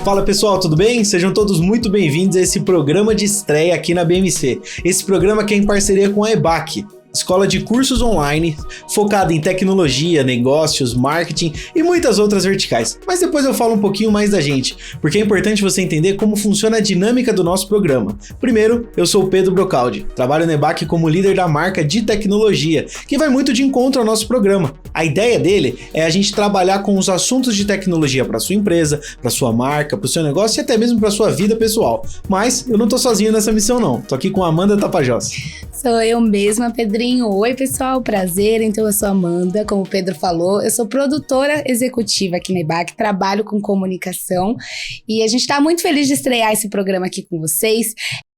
Fala pessoal, tudo bem? Sejam todos muito bem-vindos a esse programa de estreia aqui na BMC. Esse programa que é em parceria com a EBAC, escola de cursos online, focada em tecnologia, negócios, marketing e muitas outras verticais. Mas depois eu falo um pouquinho mais da gente, porque é importante você entender como funciona a dinâmica do nosso programa. Primeiro, eu sou o Pedro Brocaldi, trabalho na EBAC como líder da marca de tecnologia, que vai muito de encontro ao nosso programa. A ideia dele é a gente trabalhar com os assuntos de tecnologia para sua empresa, para sua marca, para o seu negócio e até mesmo para sua vida pessoal. Mas eu não tô sozinho nessa missão não, tô aqui com a Amanda Tapajós. Sou eu mesma, Pedrinho. Oi, pessoal, prazer. Então, eu sou a Amanda, como o Pedro falou. Eu sou produtora executiva aqui na EBAC, trabalho com comunicação e a gente tá muito feliz de estrear esse programa aqui com vocês.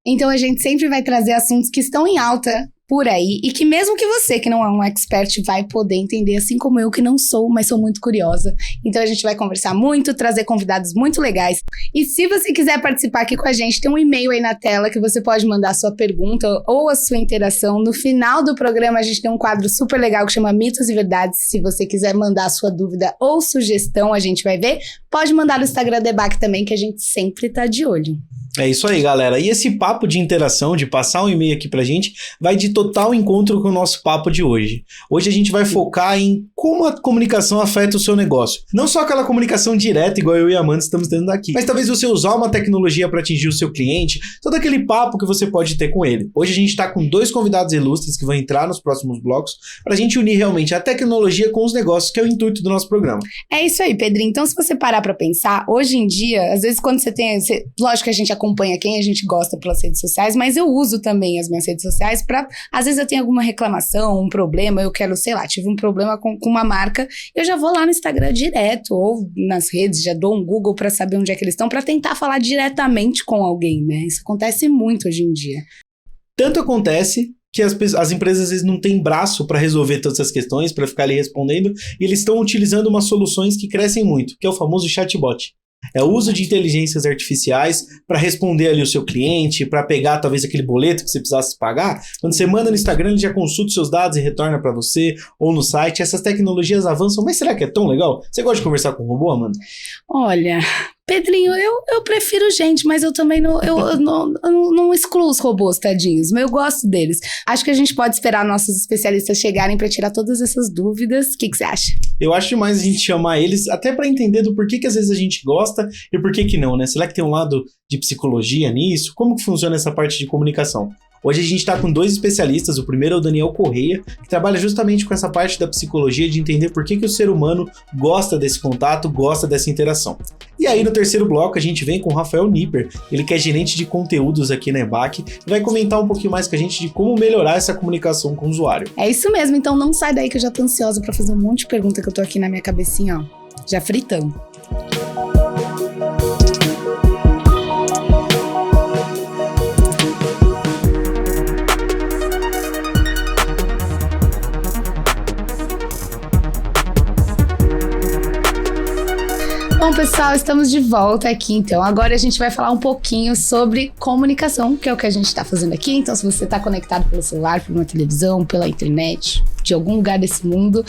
Então, a gente sempre vai trazer assuntos que estão em alta por aí e que mesmo que você, que não é um expert, vai poder entender, assim como eu, que não sou, mas sou muito curiosa. Então a gente vai conversar muito, trazer convidados muito legais. E se você quiser participar aqui com a gente, tem um e-mail aí na tela que você pode mandar a sua pergunta ou a sua interação. No final do programa a gente tem um quadro super legal que chama Mitos e Verdades. Se você quiser mandar a sua dúvida ou sugestão, a gente vai ver. Pode mandar no Instagram da EBAC também, que a gente sempre tá de olho. É isso aí, galera. E esse papo de interação, de passar um e-mail aqui pra gente, vai de total encontro com o nosso papo de hoje. Hoje a gente vai focar em como a comunicação afeta o seu negócio. Não só aquela comunicação direta, igual eu e a Amanda estamos tendo aqui, mas talvez você usar uma tecnologia para atingir o seu cliente, todo aquele papo que você pode ter com ele. Hoje a gente tá com 2 convidados ilustres que vão entrar nos próximos blocos pra gente unir realmente a tecnologia com os negócios, que é o intuito do nosso programa. É isso aí, Pedrinho. Então, se você parar pra pensar, hoje em dia, às vezes quando lógico que a gente acompanha quem a gente gosta pelas redes sociais, mas eu uso também as minhas redes sociais pra, às vezes eu tenho alguma reclamação, um problema, eu quero, sei lá, tive um problema com uma marca, eu já vou lá no Instagram direto, ou nas redes, já dou um Google pra saber onde é que eles estão, pra tentar falar diretamente com alguém, né? Isso acontece muito hoje em dia. Tanto acontece que as empresas às vezes não têm braço para resolver todas essas questões, para ficar ali respondendo, e eles estão utilizando umas soluções que crescem muito, que é o famoso chatbot. É o uso de inteligências artificiais para responder ali o seu cliente, para pegar talvez aquele boleto que você precisasse pagar. Quando você manda no Instagram, ele já consulta os seus dados e retorna para você, ou no site. Essas tecnologias avançam, mas será que é tão legal? Você gosta de conversar com o robô, Amanda? Olha, Pedrinho, eu prefiro gente, mas eu também não excluo os robôs, tadinhos, mas eu gosto deles. Acho que a gente pode esperar nossos especialistas chegarem para tirar todas essas dúvidas. O que você acha? Eu acho demais a gente chamar eles, até para entender do porquê que às vezes a gente gosta e por que não, né? Será que tem um lado de psicologia nisso? Como que funciona essa parte de comunicação? Hoje a gente está com 2 especialistas, o primeiro é o Daniel Correia, que trabalha justamente com essa parte da psicologia, de entender por que o ser humano gosta desse contato, gosta dessa interação. E aí no terceiro bloco a gente vem com o Rafael Nipper, ele que é gerente de conteúdos aqui na EBAC, e vai comentar um pouquinho mais com a gente de como melhorar essa comunicação com o usuário. É isso mesmo, então não sai daí que eu já tô ansiosa para fazer um monte de pergunta que eu tô aqui na minha cabecinha, ó, já fritando. Bom, pessoal, estamos de volta aqui, então. Agora a gente vai falar um pouquinho sobre comunicação, que é o que a gente está fazendo aqui. Então, se você está conectado pelo celular, por uma televisão, pela internet, de algum lugar desse mundo,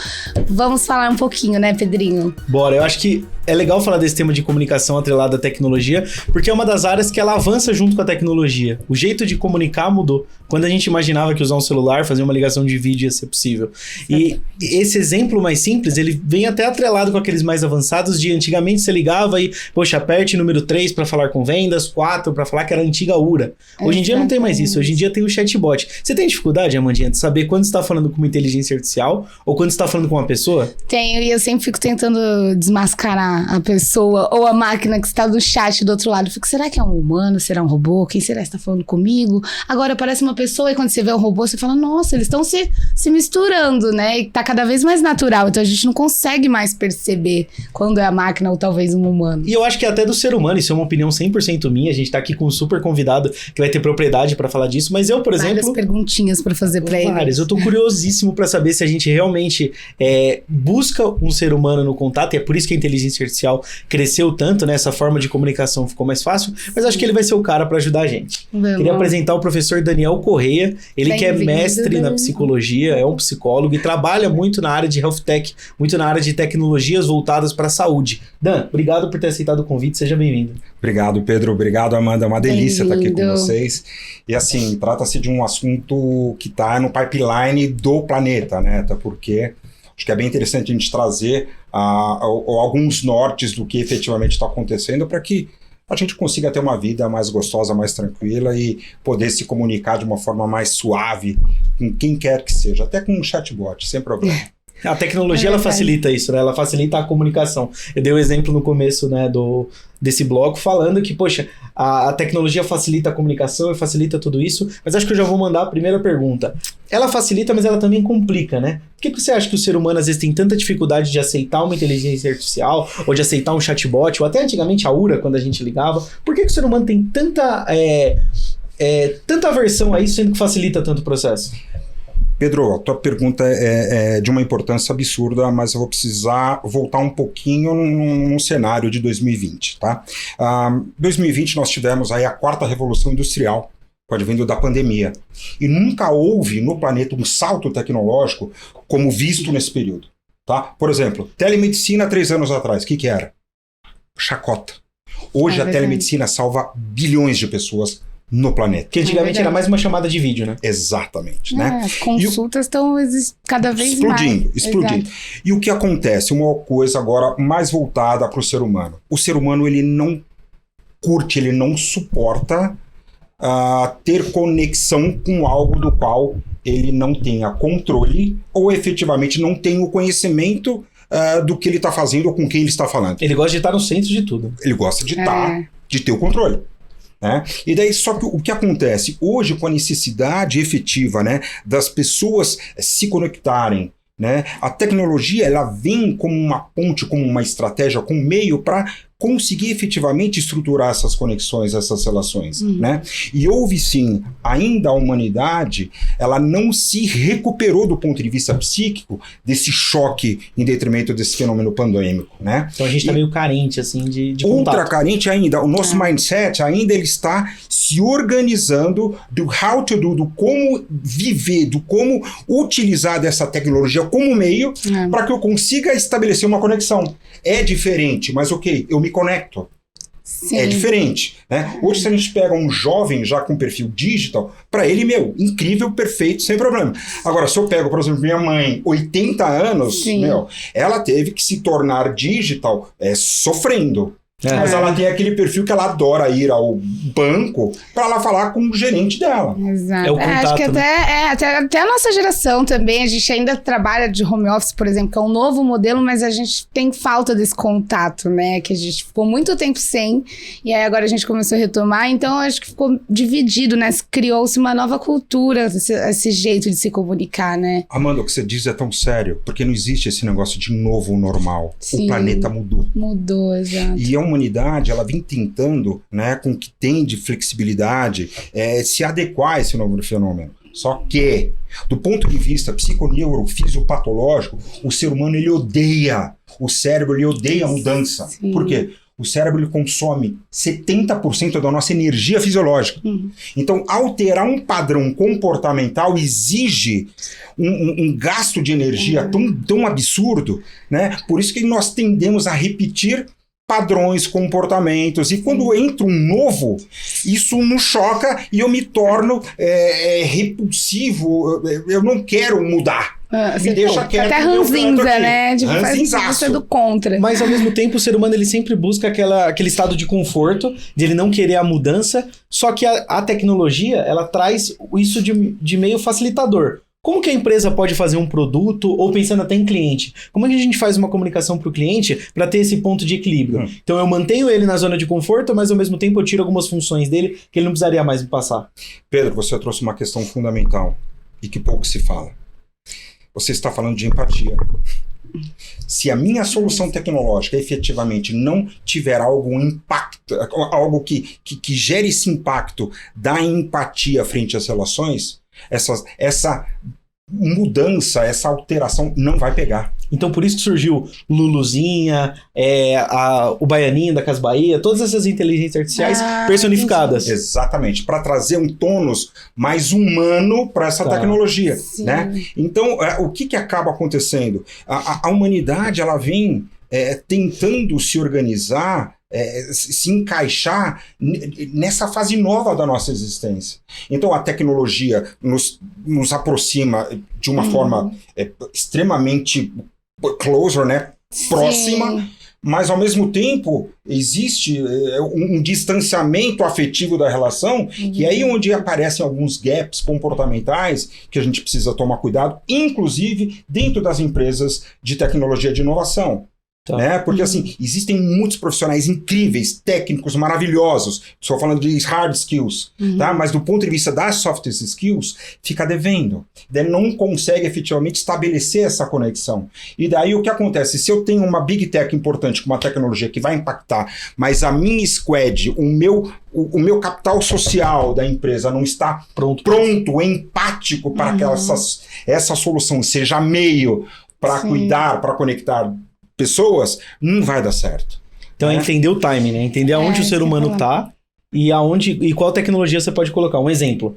vamos falar um pouquinho, né, Pedrinho? Bora, eu acho que é legal falar desse tema de comunicação atrelada à tecnologia, porque é uma das áreas que ela avança junto com a tecnologia. O jeito de comunicar mudou. Quando a gente imaginava que usar um celular, fazer uma ligação de vídeo ia ser possível. E esse exemplo mais simples, ele vem até atrelado com aqueles mais avançados de antigamente você ligava e, poxa, aperte número 3 para falar com vendas, 4 para falar que era a antiga URA. Hoje em dia não tem mais isso, hoje em dia tem o chatbot. Você tem dificuldade, Amandinha, de saber quando você está falando com uma inteligência artificial ou quando você está falando com uma pessoa? Tenho, e eu sempre fico tentando desmascarar a pessoa ou a máquina que está do chat do outro lado. Eu fico, será que é um humano? Será um robô? Quem será que está falando comigo? Agora aparece uma pessoa e quando você vê um robô, você fala, nossa, eles estão se misturando, né? E tá cada vez mais natural. Então a gente não consegue mais perceber quando é a máquina ou talvez um humano. E eu acho que até do ser humano, isso é uma opinião 100% minha. A gente tá aqui com um super convidado que vai ter propriedade para falar disso. Mas eu, por exemplo... Várias perguntinhas para fazer para ele. Eu tô curiosíssimo para saber saber se a gente realmente busca um ser humano no contato, e é por isso que a inteligência artificial cresceu tanto, né? Essa forma de comunicação ficou mais fácil, mas acho que ele vai ser o cara para ajudar a gente. Queria apresentar o professor Daniel Correia, ele que é mestre na psicologia, é um psicólogo e trabalha muito na área de health tech, muito na área de tecnologias voltadas para a saúde. Dan, obrigado por ter aceitado o convite, seja bem-vindo. Obrigado, Pedro. Obrigado, Amanda. É uma delícia estar aqui com vocês. E assim, trata-se de um assunto que está no pipeline do planeta, né? Até porque acho que é bem interessante a gente trazer alguns nortes do que efetivamente está acontecendo para que a gente consiga ter uma vida mais gostosa, mais tranquila e poder se comunicar de uma forma mais suave com quem quer que seja, até com um chatbot, sem problema. A tecnologia, ela facilita isso, né? Ela facilita a comunicação. Eu dei o exemplo no começo, né, desse bloco, falando que, poxa, a tecnologia facilita a comunicação e facilita tudo isso, mas acho que eu já vou mandar a primeira pergunta. Ela facilita, mas ela também complica, né? Por que você acha que o ser humano, às vezes, tem tanta dificuldade de aceitar uma inteligência artificial, ou de aceitar um chatbot, ou até antigamente a URA, quando a gente ligava? Por que o ser humano tem tanta aversão a isso, sendo que facilita tanto o processo? Pedro, a tua pergunta é de uma importância absurda, mas eu vou precisar voltar um pouquinho num cenário de 2020, tá? 2020 nós tivemos aí a 4ª Revolução Industrial, com o advento da pandemia. E nunca houve no planeta um salto tecnológico como visto nesse período, tá? Por exemplo, telemedicina 3 anos atrás, o que era? Chacota. Hoje a telemedicina salva bilhões de pessoas no planeta. Que antigamente era mais uma chamada de vídeo, né? Exatamente, né? As consultas estão cada vez explodindo. Exato. E o que acontece? Uma coisa agora mais voltada para o ser humano. O ser humano, ele não curte, ele não suporta ter conexão com algo do qual ele não tenha controle ou efetivamente não tem o conhecimento do que ele está fazendo ou com quem ele está falando. Ele gosta de estar no centro de tudo. Ele gosta de ter o controle. Né? E daí, só que o que acontece? Hoje, com a necessidade efetiva, né, das pessoas se conectarem, né, a tecnologia ela vem como uma ponte, como uma estratégia, como um meio para conseguir efetivamente estruturar essas conexões, essas relações, né? E houve sim, ainda a humanidade, ela não se recuperou do ponto de vista psíquico desse choque em detrimento desse fenômeno pandêmico, né? Então a gente está meio carente, assim, de contato. Outra carente ainda, o nosso mindset ainda ele está se organizando do how to do como viver, do como utilizar dessa tecnologia como meio para que eu consiga estabelecer uma conexão. É diferente, mas ok, eu me conecto. Sim. É diferente, né? Hoje, se a gente pega um jovem já com perfil digital, para ele, incrível, perfeito, sem problema. Agora, se eu pego, por exemplo, minha mãe, 80 anos, ela teve que se tornar digital sofrendo. Mas ela tem aquele perfil que ela adora ir ao banco para ela falar com o gerente dela. Exato. É o contato, acho que até a nossa geração também, a gente ainda trabalha de home office, por exemplo, que é um novo modelo, mas a gente tem falta desse contato, né? Que a gente ficou muito tempo sem, e aí agora a gente começou a retomar, então acho que ficou dividido, né? Criou-se uma nova cultura, esse jeito de se comunicar, né? Amanda, o que você diz é tão sério, porque não existe esse negócio de novo normal. Sim, o planeta mudou. Mudou, exato. E a humanidade, ela vem tentando, né, com o que tem de flexibilidade, se adequar a esse novo fenômeno. Só que, do ponto de vista psiconeurofisiopatológico, o ser humano, ele odeia, o cérebro, ele odeia a mudança. Sim. Por quê? O cérebro, ele consome 70% da nossa energia fisiológica. Então, alterar um padrão comportamental exige um gasto de energia tão absurdo, né? Por isso que nós tendemos a repetir padrões, comportamentos, e quando entra um novo, isso nos choca e eu me torno repulsivo, eu não quero mudar. Me deixa quieto. Até ranzinza, né? Ranzinzaço. Do contra. Mas ao mesmo tempo o ser humano ele sempre busca aquele estado de conforto, de ele não querer a mudança, só que a tecnologia ela traz isso de meio facilitador. Como que a empresa pode fazer um produto, ou pensando até em cliente, como é que a gente faz uma comunicação para o cliente para ter esse ponto de equilíbrio? Então eu mantenho ele na zona de conforto, mas ao mesmo tempo eu tiro algumas funções dele que ele não precisaria mais me passar. Pedro, você trouxe uma questão fundamental e que pouco se fala. Você está falando de empatia. Se a minha solução tecnológica efetivamente não tiver algum impacto, algo que gere esse impacto da empatia frente às relações, essa mudança, essa alteração não vai pegar. Então por isso que surgiu Luluzinha, o Baianinho da Casa Bahia, todas essas inteligências artificiais personificadas. Exatamente, para trazer um tônus mais humano para essa tecnologia, né? Então, o que acaba acontecendo? A humanidade, ela vem tentando se organizar, se encaixar nessa fase nova da nossa existência. Então a tecnologia nos aproxima de uma forma extremamente closer, né? Próxima, mas ao mesmo tempo existe um distanciamento afetivo da relação, e aí onde aparecem alguns gaps comportamentais que a gente precisa tomar cuidado, inclusive dentro das empresas de tecnologia de inovação. Né? Porque assim, existem muitos profissionais incríveis, técnicos maravilhosos, estou falando de hard skills, tá? Mas do ponto de vista das soft skills, fica devendo, não consegue efetivamente estabelecer essa conexão. E daí o que acontece? Se eu tenho uma big tech importante com uma tecnologia que vai impactar, mas a minha squad, o meu capital social da empresa não está pronto, empático para que essa solução seja meio para cuidar, para conectar pessoas, não vai dar certo. Então é entender o timing, né? Entender aonde o ser humano tá e qual tecnologia você pode colocar. Um exemplo,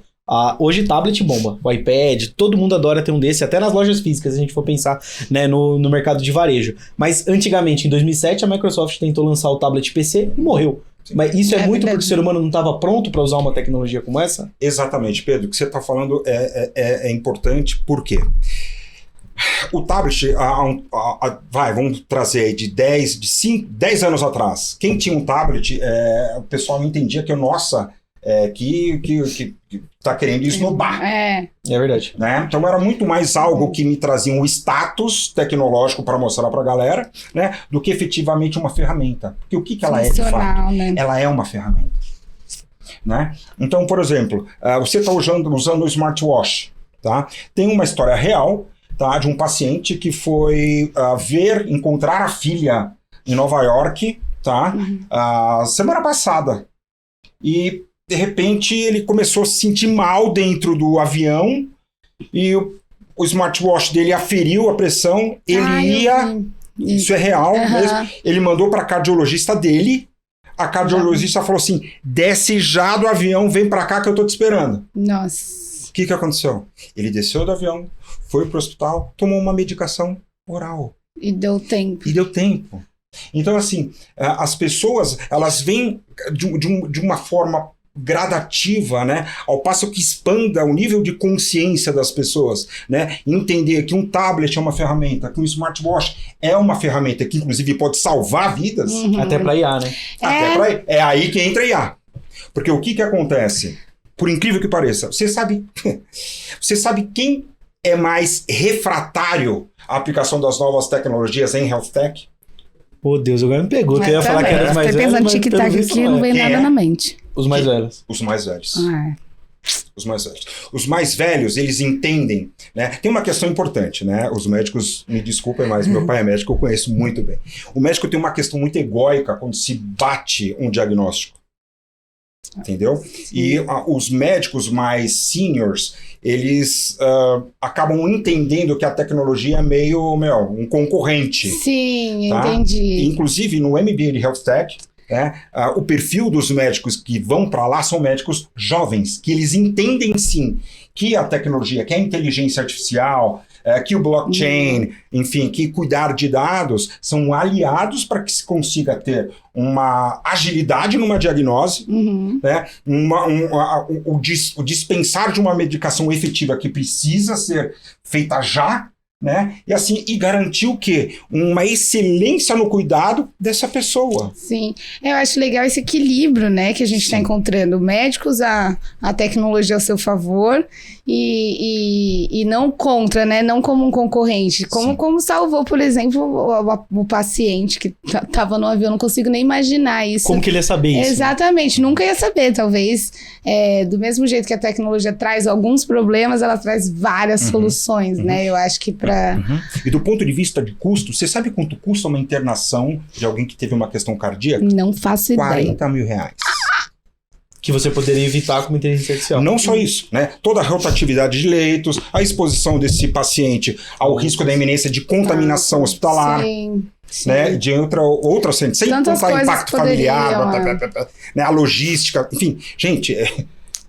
hoje tablet bomba, o iPad, todo mundo adora ter um desse, até nas lojas físicas, se a gente for pensar, né, no mercado de varejo. Mas antigamente, em 2007, a Microsoft tentou lançar o tablet PC e morreu. Mas isso é muito porque o ser humano não estava pronto para usar uma tecnologia como essa? Exatamente, Pedro. O que você está falando é importante, por quê? O tablet, vamos trazer aí de 10 anos atrás. Quem tinha um tablet, o pessoal entendia que, que tá querendo esnobar. É verdade. Né? Então era muito mais algo que me trazia um status tecnológico para mostrar para a galera, né, do que efetivamente uma ferramenta. Porque o que ela é de fato? Né? Ela é uma ferramenta. Né? Então, por exemplo, você está usando o smartwatch. Tá? Tem uma história real, tá, de um paciente que foi encontrar a filha em Nova York, tá, semana passada. E, de repente, ele começou a se sentir mal dentro do avião e o smartwatch dele aferiu a pressão. Isso é real mesmo. Ele mandou para a cardiologista dele. A cardiologista falou assim, desce já do avião, vem para cá que eu tô te esperando. Nossa. O que aconteceu? Ele desceu do avião, foi pro hospital, tomou uma medicação oral. E deu tempo. Então, assim, as pessoas, elas vêm de uma forma gradativa, né? Ao passo que expanda o nível de consciência das pessoas, né? Entender que um tablet é uma ferramenta, que um smartwatch é uma ferramenta que, inclusive, pode salvar vidas. Até para IA, né? É aí que entra IA. Porque o que acontece? Por incrível que pareça, você sabe quem é mais refratário à aplicação das novas tecnologias em health tech? Pô, Deus, agora me pegou. Eu ia falar que era os mais velhos, mas tic-tac aqui não vem nada na mente. Os mais velhos. Os mais velhos. Os mais velhos. Os mais velhos, eles entendem, né? Tem uma questão importante, né? Os médicos, me desculpem, mas meu pai é médico, eu conheço muito bem. O médico tem uma questão muito egóica quando se bate um diagnóstico. Entendeu? E os médicos mais seniors, eles acabam entendendo que a tecnologia é meio um concorrente. Sim, tá? Entendi. Inclusive, no MBA de Health Tech, o perfil dos médicos que vão para lá são médicos jovens, que eles entendem sim que a tecnologia, que a inteligência artificial, que o blockchain, enfim, que cuidar de dados são aliados para que se consiga ter uma agilidade numa diagnose, né? O dispensar de uma medicação efetiva que precisa ser feita já, né? E garantir o quê? Uma excelência no cuidado dessa pessoa. Sim, eu acho legal esse equilíbrio, né, que a gente está encontrando. Médicos a tecnologia ao seu favor e não contra, né? Não como um concorrente. Como salvou, por exemplo, o paciente que estava no avião. Não consigo nem imaginar isso. Como que ele ia saber isso? Exatamente, nunca ia saber. Talvez, do mesmo jeito que a tecnologia traz alguns problemas, ela traz várias soluções, né? Eu acho que E do ponto de vista de custo, você sabe quanto custa uma internação de alguém que teve uma questão cardíaca? Não faço ideia. R$40 mil. que você poderia evitar com uma inteligência artificial. Não só isso, né? Toda a rotatividade de leitos, a exposição desse paciente ao risco da iminência de contaminação hospitalar. Sim. Né, de outra sem Tantas contar coisas impacto que poderiam, familiar, né, a logística, enfim, gente,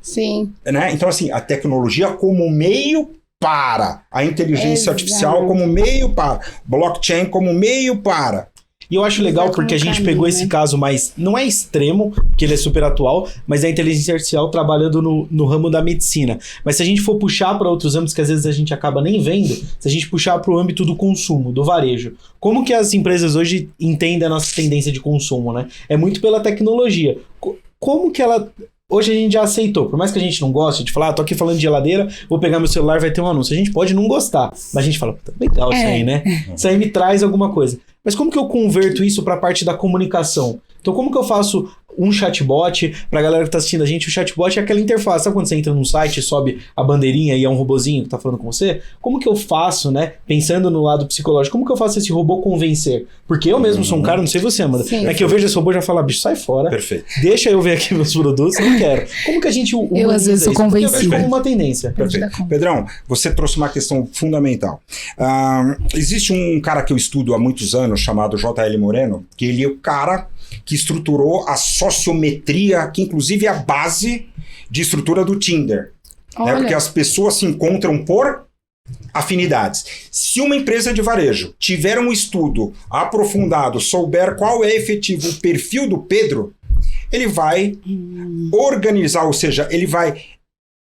Sim. né, então assim, a tecnologia como meio para, a inteligência artificial como meio para, blockchain como meio para. E eu acho legal porque a gente pegou esse caso mais, não é extremo, porque ele é super atual, mas é a inteligência artificial trabalhando no ramo da medicina. Mas se a gente for puxar para outros âmbitos que às vezes a gente acaba nem vendo, se a gente puxar para o âmbito do consumo, do varejo, como que as empresas hoje entendem a nossa tendência de consumo, né? É muito pela tecnologia. Como que ela... Hoje a gente já aceitou, por mais que a gente não goste de falar, tô aqui falando de geladeira, vou pegar meu celular, vai ter um anúncio. A gente pode não gostar, mas a gente fala, legal isso aí, né? Isso aí me traz alguma coisa. Mas como que eu converto isso para a parte da comunicação? Então como que eu faço um chatbot, pra galera que tá assistindo a gente, o chatbot é aquela interface, sabe quando você entra num site e sobe a bandeirinha e é um robozinho que tá falando com você? Como que eu faço, né, pensando no lado psicológico, como que eu faço esse robô convencer? Porque eu mesmo sou um cara, não sei você, Amanda, é que eu vejo esse robô e já falo, bicho, sai fora. Perfeito. Deixa eu ver aqui meus produtos, não quero. Como que a gente eu às vezes sou convencido. Eu vejo como uma tendência. Perfeito. Pedrão, você trouxe uma questão fundamental. Existe um cara que eu estudo há muitos anos, chamado J.L. Moreno, que ele é o cara que estruturou a sociometria, que inclusive é a base de estrutura do Tinder. Né? Porque as pessoas se encontram por afinidades. Se uma empresa de varejo tiver um estudo aprofundado, souber qual é efetivo o perfil do Pedro, ele vai organizar, ou seja, ele vai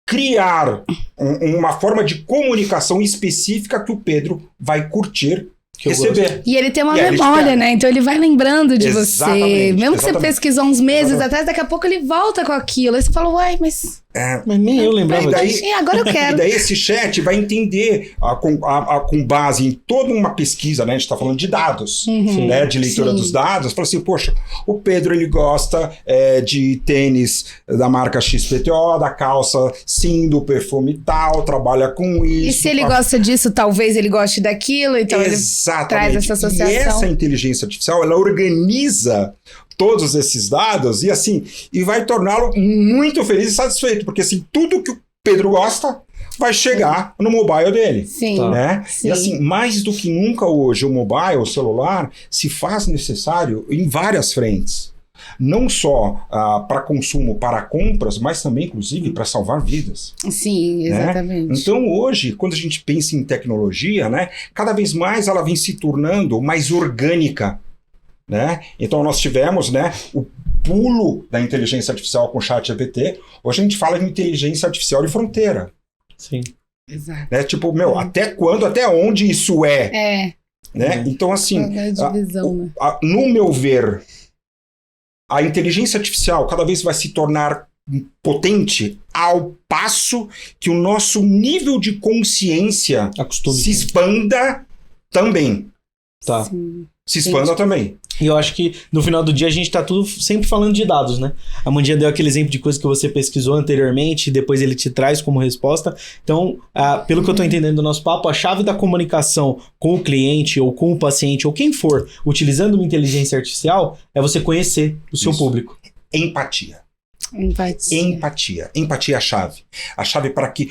criar uma forma de comunicação específica que o Pedro vai curtir receber. E ele tem uma memória, né? Então ele vai lembrando de você. Mesmo que você pesquisou uns meses atrás, daqui a pouco ele volta com aquilo. Aí você fala, uai, mas nem eu lembrava disso. Agora eu quero. E daí esse chat vai entender, com base em toda uma pesquisa, né? A gente está falando de dados, né? De leitura dos dados. Fala assim, poxa, o Pedro ele gosta de tênis da marca XPTO, da calça sim, do perfume tal, trabalha com isso. E se ele gosta disso, talvez ele goste daquilo, então ele traz essa associação. E essa inteligência artificial, ela organiza todos esses dados e vai torná-lo muito feliz e satisfeito, porque assim, tudo que o Pedro gosta vai chegar no mobile dele. Sim. Né? Sim. E assim, mais do que nunca hoje, o mobile, o celular, se faz necessário em várias frentes. Não só para consumo, para compras, mas também, inclusive, para salvar vidas. Sim, exatamente. Né? Então, hoje, quando a gente pensa em tecnologia, né, cada vez mais ela vem se tornando mais orgânica. Né? Então, nós tivemos, né, o pulo da inteligência artificial com o ChatGPT. Hoje a gente fala de inteligência artificial de fronteira. Sim. Exato. Né? Tipo, até quando, até onde isso é? Né? Então, assim, divisão, né? No meu ver, a inteligência artificial cada vez vai se tornar potente ao passo que o nosso nível de consciência se expanda também. Tá. Sim. Se expanda também. E eu acho que no final do dia a gente tá tudo sempre falando de dados, né? A Mandinha deu aquele exemplo de coisa que você pesquisou anteriormente e depois ele te traz como resposta. Então, pelo que eu tô entendendo do nosso papo, a chave da comunicação com o cliente ou com o paciente ou quem for, utilizando uma inteligência artificial, é você conhecer o seu público. Empatia. Empatia. Empatia é a chave. A chave para que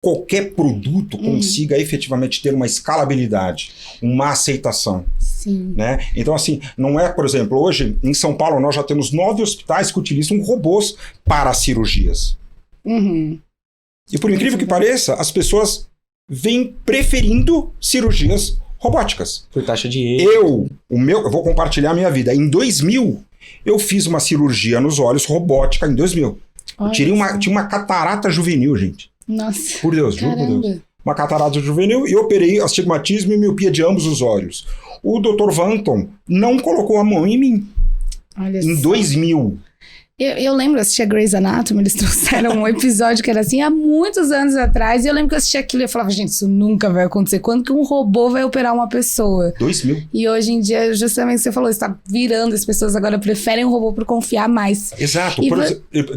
qualquer produto consiga efetivamente ter uma escalabilidade, uma aceitação. Sim. Né? Então, assim, não é, por exemplo, hoje em São Paulo nós já temos 9 hospitais que utilizam robôs para cirurgias. E por incrível que pareça, as pessoas vêm preferindo cirurgias robóticas. Por taxa de erro. Eu vou compartilhar a minha vida. Em 2000, eu fiz uma cirurgia nos olhos robótica em 2000. Tinha uma catarata juvenil, gente. Nossa. Por Deus, juro por Deus. Uma catarata juvenil e operei astigmatismo e miopia de ambos os olhos. O Dr. Vanton não colocou a mão em mim. Olha em só. 2000. Eu lembro, eu assisti a Grey's Anatomy, eles trouxeram um episódio que era assim, há muitos anos atrás, e eu lembro que eu assisti aquilo e eu falava, gente, isso nunca vai acontecer. Quando que um robô vai operar uma pessoa? 2000. E hoje em dia, justamente o que você falou, está virando, as pessoas agora preferem um robô por confiar mais. Exato.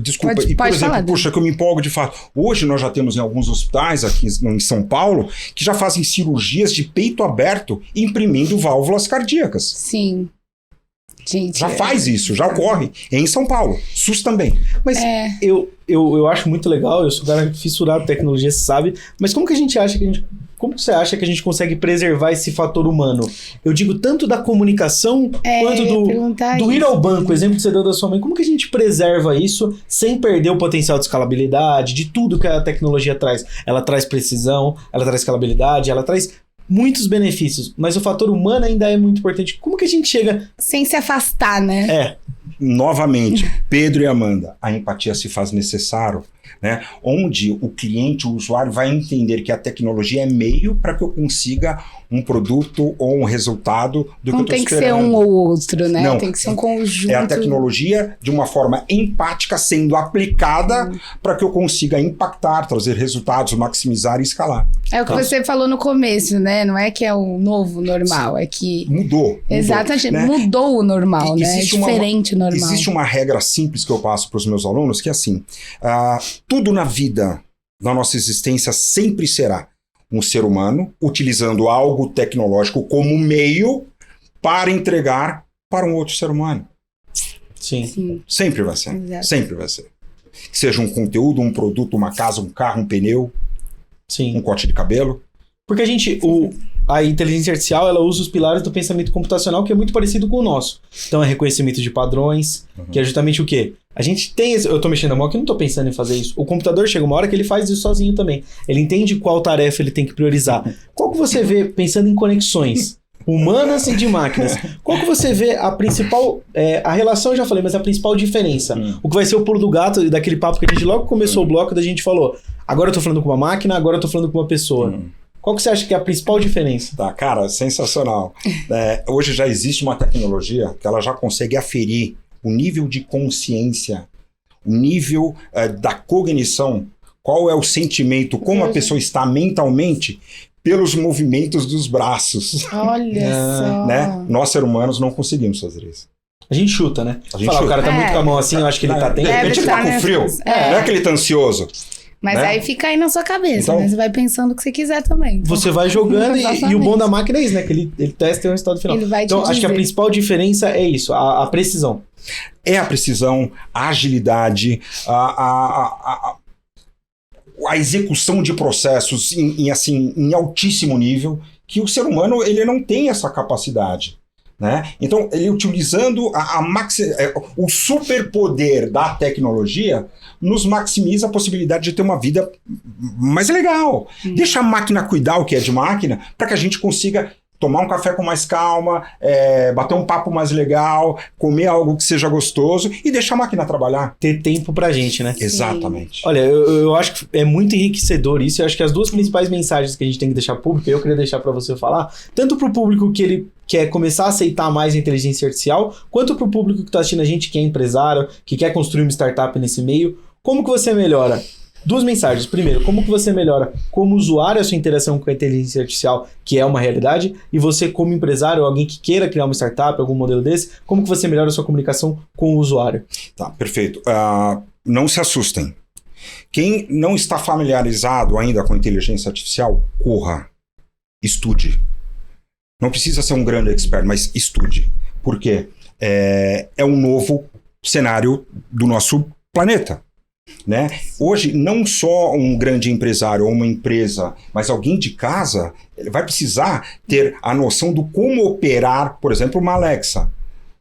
Desculpa, pode por exemplo, falar, puxa, que eu me empolgo de fato. Hoje nós já temos em alguns hospitais aqui em São Paulo que já fazem cirurgias de peito aberto imprimindo válvulas cardíacas. Sim. Gente, Já faz isso, já ocorre. Em São Paulo. SUS também. Mas eu acho muito legal, eu sou um cara fissurado em tecnologia, você sabe, mas como que a gente acha como você acha que a gente consegue preservar esse fator humano? Eu digo tanto da comunicação quanto do ir ao banco, o exemplo que você deu da sua mãe. Como que a gente preserva isso sem perder o potencial de escalabilidade, de tudo que a tecnologia traz? Ela traz precisão, ela traz escalabilidade, ela traz muitos benefícios, mas o fator humano ainda é muito importante. Como que a gente chega... Sem se afastar, né? Novamente, Pedro e Amanda, a empatia se faz necessário, né? Onde o cliente, o usuário vai entender que a tecnologia é meio para que eu consiga um produto ou um resultado do que eu estou esperando. Não tem que ser um ou outro, né? Não, tem que ser um conjunto. É a tecnologia de uma forma empática sendo aplicada para que eu consiga impactar, trazer resultados, maximizar e escalar. É o que você falou no começo, né? Não é que é o novo normal, é que... Mudou. Exatamente, né? Mudou o normal, né? É diferente o normal. Existe uma regra simples que eu passo para os meus alunos, que é assim, tudo na vida, na nossa existência, sempre será um ser humano utilizando algo tecnológico como meio para entregar para um outro ser humano. Sim. Sempre vai ser. Exato. Sempre vai ser. Que seja um conteúdo, um produto, uma casa, um carro, um pneu, um corte de cabelo. Porque a inteligência artificial, ela usa os pilares do pensamento computacional, que é muito parecido com o nosso. Então, é reconhecimento de padrões, que é justamente o quê? A gente tem... Eu tô mexendo a mão aqui, não tô pensando em fazer isso. O computador chega uma hora que ele faz isso sozinho também. Ele entende qual tarefa ele tem que priorizar. Qual que você vê, pensando em conexões humanas e de máquinas, qual que você vê a principal... a relação eu já falei, mas a principal diferença? O que vai ser o pulo do gato, daquele papo que a gente logo começou o bloco, da gente falou, agora eu tô falando com uma máquina, agora eu tô falando com uma pessoa. Qual que você acha que é a principal diferença? Tá, cara, sensacional. Hoje já existe uma tecnologia que ela já consegue aferir o nível de consciência, o nível da cognição, qual é o sentimento, como a pessoa está mentalmente, pelos movimentos dos braços. Olha só. Né? Nós, seres humanos, não conseguimos fazer isso. A gente chuta, né? A gente chuta. O cara tá muito com a mão assim, eu acho que ele tá De repente ele tá com frio, não é que ele tá ansioso. Mas né? aí fica aí na sua cabeça, então, né? Você vai pensando o que você quiser também. Então. Você vai jogando e o bom da máquina é isso, né? Que ele testa e o resultado final. Ele vai então, te acho que a dizer. principal diferença é isso, a precisão. É a precisão, a agilidade, a execução de processos em altíssimo nível, que o ser humano ele não tem essa capacidade. Né? Então, ele utilizando o superpoder da tecnologia nos maximiza a possibilidade de ter uma vida mais legal. Deixa a máquina cuidar o que é de máquina para que a gente consiga tomar um café com mais calma, bater um papo mais legal, comer algo que seja gostoso e deixar a máquina trabalhar. Ter tempo pra gente, né? Exatamente. Olha, eu acho que é muito enriquecedor isso. Eu acho que as duas principais mensagens que a gente tem que deixar público, eu queria deixar pra você falar, tanto pro público que ele quer começar a aceitar mais a inteligência artificial, quanto pro público que tá assistindo a gente, que é empresário, que quer construir uma startup nesse meio. Como que você melhora? Duas mensagens. Primeiro, como que você melhora como usuário a sua interação com a inteligência artificial, que é uma realidade, e você como empresário, alguém que queira criar uma startup, algum modelo desse, como que você melhora a sua comunicação com o usuário? Tá, perfeito. Não se assustem. Quem não está familiarizado ainda com a inteligência artificial, corra, estude. Não precisa ser um grande expert, mas estude. Por quê? É um novo cenário do nosso planeta. Né? Hoje, não só um grande empresário ou uma empresa, mas alguém de casa ele vai precisar ter a noção do como operar, por exemplo, uma Alexa.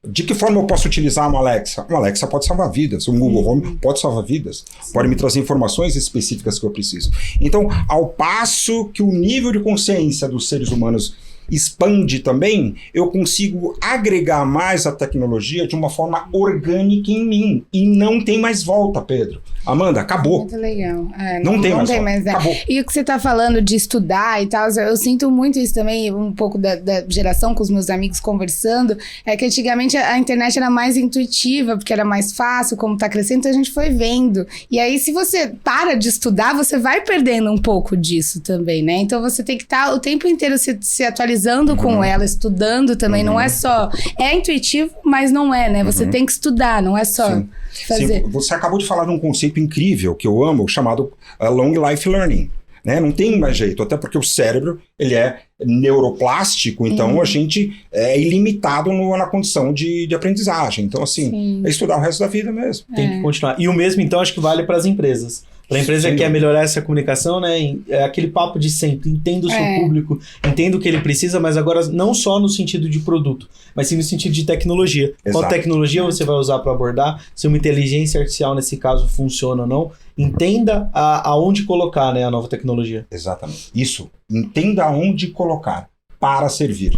De que forma eu posso utilizar uma Alexa? Uma Alexa pode salvar vidas, um Google Home pode salvar vidas, pode me trazer informações específicas que eu preciso. Então, ao passo que o nível de consciência dos seres humanos expande também, eu consigo agregar mais a tecnologia de uma forma orgânica em mim. E não tem mais volta, Pedro. Amanda, acabou. Muito legal. Não tem mais volta. Acabou. E o que você tá falando de estudar e tal, eu sinto muito isso também, um pouco da geração com os meus amigos conversando, é que antigamente a internet era mais intuitiva, porque era mais fácil, como tá crescendo, então a gente foi vendo. E aí, se você para de estudar, você vai perdendo um pouco disso também, né? Então você tem que estar o tempo inteiro se atualizando com ela, estudando também. Não é só... É intuitivo, mas não é, né? Você tem que estudar, não é só fazer. Sim, você acabou de falar de um conceito incrível que eu amo, chamado Long Life Learning. Né? Não tem mais jeito, até porque o cérebro ele é neuroplástico, então a gente é ilimitado na condição de aprendizagem. Então, assim, é estudar o resto da vida mesmo. Tem que continuar. E o mesmo, então, acho que vale para as empresas. Para a empresa que quer melhorar essa comunicação, né? É aquele papo de sempre. Entenda o seu público, entenda o que ele precisa, mas agora não só no sentido de produto, mas sim no sentido de tecnologia. Exato. Qual tecnologia você vai usar para abordar? Se uma inteligência artificial, nesse caso, funciona ou não. Entenda aonde colocar, né, a nova tecnologia. Exatamente. Isso. Entenda aonde colocar para servir.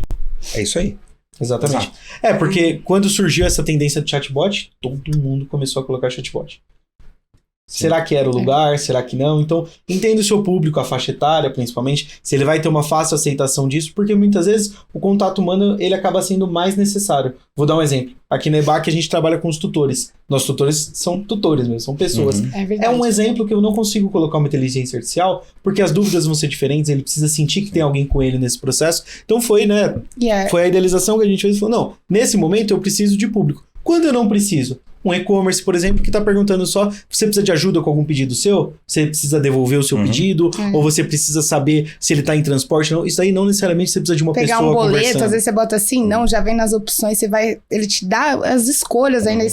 É isso aí. Exatamente. Exato. Porque quando surgiu essa tendência de chatbot, todo mundo começou a colocar chatbot. Sim. Será que era o lugar? Será que não? Então, entenda o seu público, a faixa etária, principalmente, se ele vai ter uma fácil aceitação disso, porque muitas vezes o contato humano, ele acaba sendo mais necessário. Vou dar um exemplo. Aqui na EBAC a gente trabalha com os tutores. Nossos tutores são tutores mesmo, são pessoas. É um exemplo que eu não consigo colocar uma inteligência artificial, porque as dúvidas vão ser diferentes, ele precisa sentir que tem alguém com ele nesse processo. Então foi, né? Foi a idealização que a gente fez e falou, não, nesse momento eu preciso de público. Quando eu não preciso? Um e-commerce, por exemplo, que está perguntando só, você precisa de ajuda com algum pedido seu? Você precisa devolver o seu pedido? Ou você precisa saber se ele está em transporte? Não, isso aí não necessariamente você precisa de uma pessoa conversando. Pegar um boleto, conversando. Às vezes você bota assim, não, já vem nas opções, ele te dá as escolhas ainda.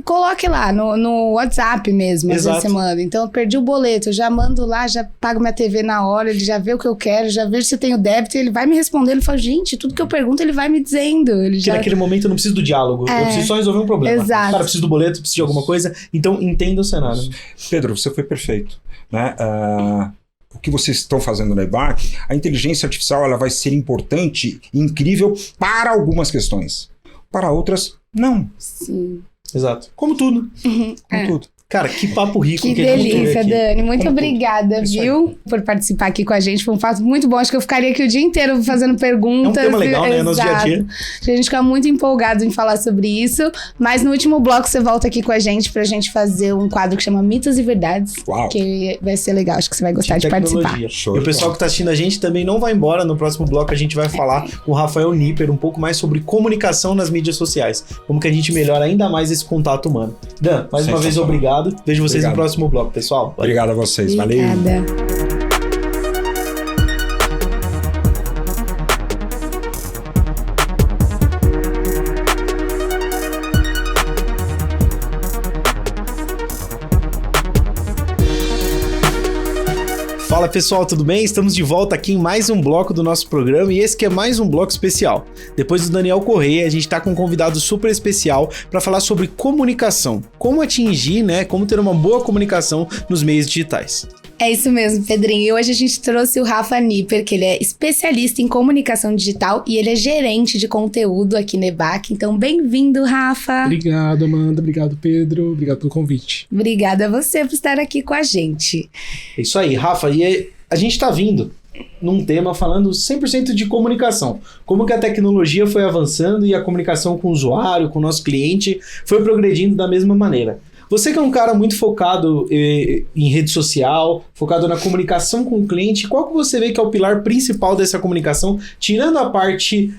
Coloque lá no WhatsApp mesmo, às vezes você manda. Então, eu perdi o boleto, eu já mando lá, já pago minha TV na hora, ele já vê o que eu quero, já vejo se tenho débito, ele vai me responder, ele fala, gente, tudo que eu pergunto ele vai me dizendo. Porque naquele momento eu não preciso do diálogo, eu preciso só resolver um problema. Exato. Cara, eu preciso do boleto, preciso de alguma coisa, então entenda o cenário. Pedro, você foi perfeito, né? O que vocês estão fazendo na EBAC, a inteligência artificial ela vai ser importante e incrível para algumas questões, para outras não. Sim. Exato. Como tudo. Como tudo. Cara, que papo rico. Que delícia, Dani. Muito obrigada, viu? Por participar aqui com a gente. Foi um fato muito bom. Acho que eu ficaria aqui o dia inteiro fazendo perguntas. É um tema legal, né? Nosso dia a dia. A gente fica muito empolgado em falar sobre isso. Mas no último bloco você volta aqui com a gente pra gente fazer um quadro que chama Mitos e Verdades. Uau. Que vai ser legal. Acho que você vai gostar de participar. Show. E o pessoal que tá assistindo a gente também não vai embora. No próximo bloco a gente vai falar com o Rafael Nipper um pouco mais sobre comunicação nas mídias sociais. Como que a gente melhora ainda mais esse contato humano. Dan, mais uma vez, obrigado. Vejo vocês no próximo bloco, pessoal. Obrigado a vocês. Obrigada. Valeu. Fala pessoal, tudo bem? Estamos de volta aqui em mais um bloco do nosso programa e esse que é mais um bloco especial. Depois do Daniel Correia, a gente está com um convidado super especial para falar sobre comunicação. Como atingir, né? Como ter uma boa comunicação nos meios digitais. É isso mesmo, Pedrinho. E hoje a gente trouxe o Rafa Nipper, que ele é especialista em comunicação digital e ele é gerente de conteúdo aqui na EBAC. Então, bem-vindo, Rafa. Obrigado, Amanda. Obrigado, Pedro. Obrigado pelo convite. Obrigada a você por estar aqui com a gente. É isso aí, Rafa. E a gente está vindo num tema falando 100% de comunicação. Como que a tecnologia foi avançando e a comunicação com o usuário, com o nosso cliente, foi progredindo da mesma maneira. Você que é um cara muito focado em rede social, focado na comunicação com o cliente, qual que você vê que é o pilar principal dessa comunicação, tirando a parte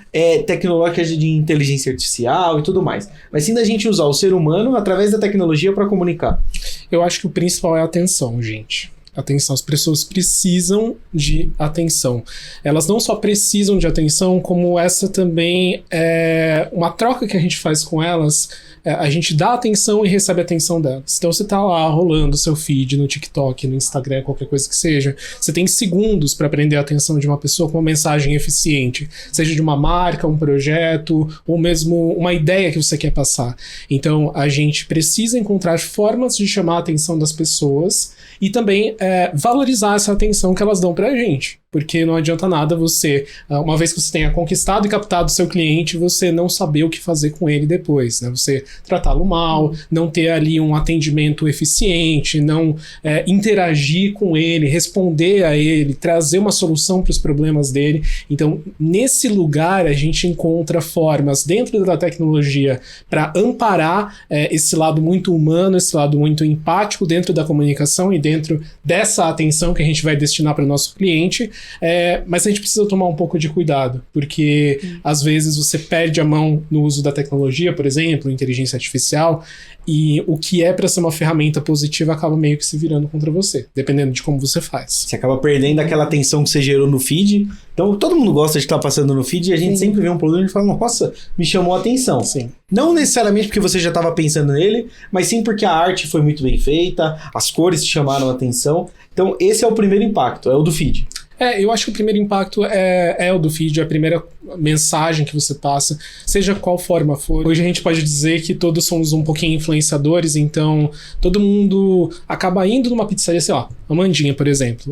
tecnológica de inteligência artificial e tudo mais, mas sim da gente usar o ser humano através da tecnologia para comunicar? Eu acho que o principal é a atenção, gente. Atenção, as pessoas precisam de atenção. Elas não só precisam de atenção, como essa também é uma troca que a gente faz com elas. A gente dá atenção e recebe a atenção delas. Então você tá lá rolando seu feed no TikTok, no Instagram, qualquer coisa que seja. Você tem segundos para prender a atenção de uma pessoa com uma mensagem eficiente. Seja de uma marca, um projeto, ou mesmo uma ideia que você quer passar. Então a gente precisa encontrar formas de chamar a atenção das pessoas e também valorizar essa atenção que elas dão pra gente. Porque não adianta nada você, uma vez que você tenha conquistado e captado o seu cliente, você não saber o que fazer com ele depois, né? Você tratá-lo mal, não ter ali um atendimento eficiente, não interagir com ele, responder a ele, trazer uma solução para os problemas dele. Então, nesse lugar, a gente encontra formas dentro da tecnologia para amparar esse lado muito humano, esse lado muito empático dentro da comunicação e dentro dessa atenção que a gente vai destinar para o nosso cliente, mas a gente precisa tomar um pouco de cuidado, porque às vezes você perde a mão no uso da tecnologia, por exemplo, inteligência artificial, e o que é para ser uma ferramenta positiva acaba meio que se virando contra você, dependendo de como você faz. Você acaba perdendo aquela atenção que você gerou no feed. Então, todo mundo gosta de estar passando no feed e a gente sempre vê um produto e fala, nossa, me chamou a atenção. Sim. Não necessariamente porque você já estava pensando nele, mas sim porque a arte foi muito bem feita, as cores te chamaram a atenção. Então, esse é o primeiro impacto, é o do feed. Eu acho que o primeiro impacto é o do feed, é a primeira mensagem que você passa, seja qual forma for. Hoje a gente pode dizer que todos somos um pouquinho influenciadores, então todo mundo acaba indo numa pizzaria, assim, ó, Amandinha, por exemplo.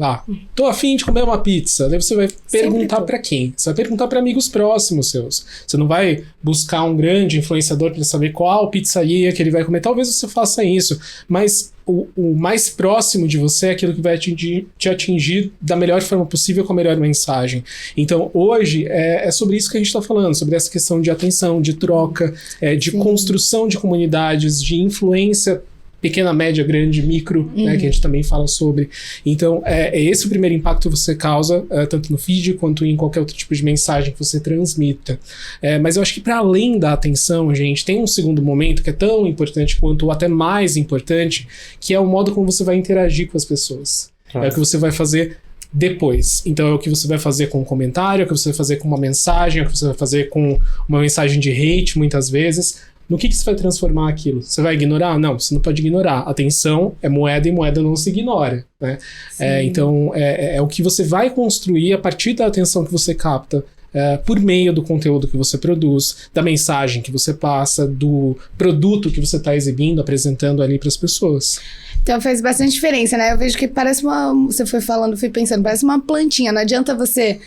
Tô a fim de comer uma pizza. Daí você vai perguntar pra quem? Você vai perguntar pra amigos próximos seus. Você não vai buscar um grande influenciador pra saber qual pizzaria que ele vai comer. Talvez você faça isso, mas o mais próximo de você é aquilo que vai te atingir da melhor forma possível, com a melhor mensagem. Então, hoje, é sobre isso que a gente está falando, sobre essa questão de atenção, de troca, de construção de comunidades, de influência pequena, média, grande, micro, né, que a gente também fala sobre. Então, é esse o primeiro impacto que você causa, tanto no feed quanto em qualquer outro tipo de mensagem que você transmita. Mas eu acho que para além da atenção, gente, tem um segundo momento que é tão importante quanto, ou até mais importante, que é o modo como você vai interagir com as pessoas. É o que você vai fazer depois. Então, é o que você vai fazer com um comentário, é o que você vai fazer com uma mensagem, é o que você vai fazer com uma mensagem de hate, muitas vezes. No que você vai transformar aquilo? Você vai ignorar? Não, você não pode ignorar. Atenção é moeda e moeda não se ignora, né? Então, é o que você vai construir a partir da atenção que você capta por meio do conteúdo que você produz, da mensagem que você passa, do produto que você está exibindo, apresentando ali para as pessoas. Então faz bastante diferença, né? Eu vejo que parece você foi falando, fui pensando, parece uma plantinha. Não adianta você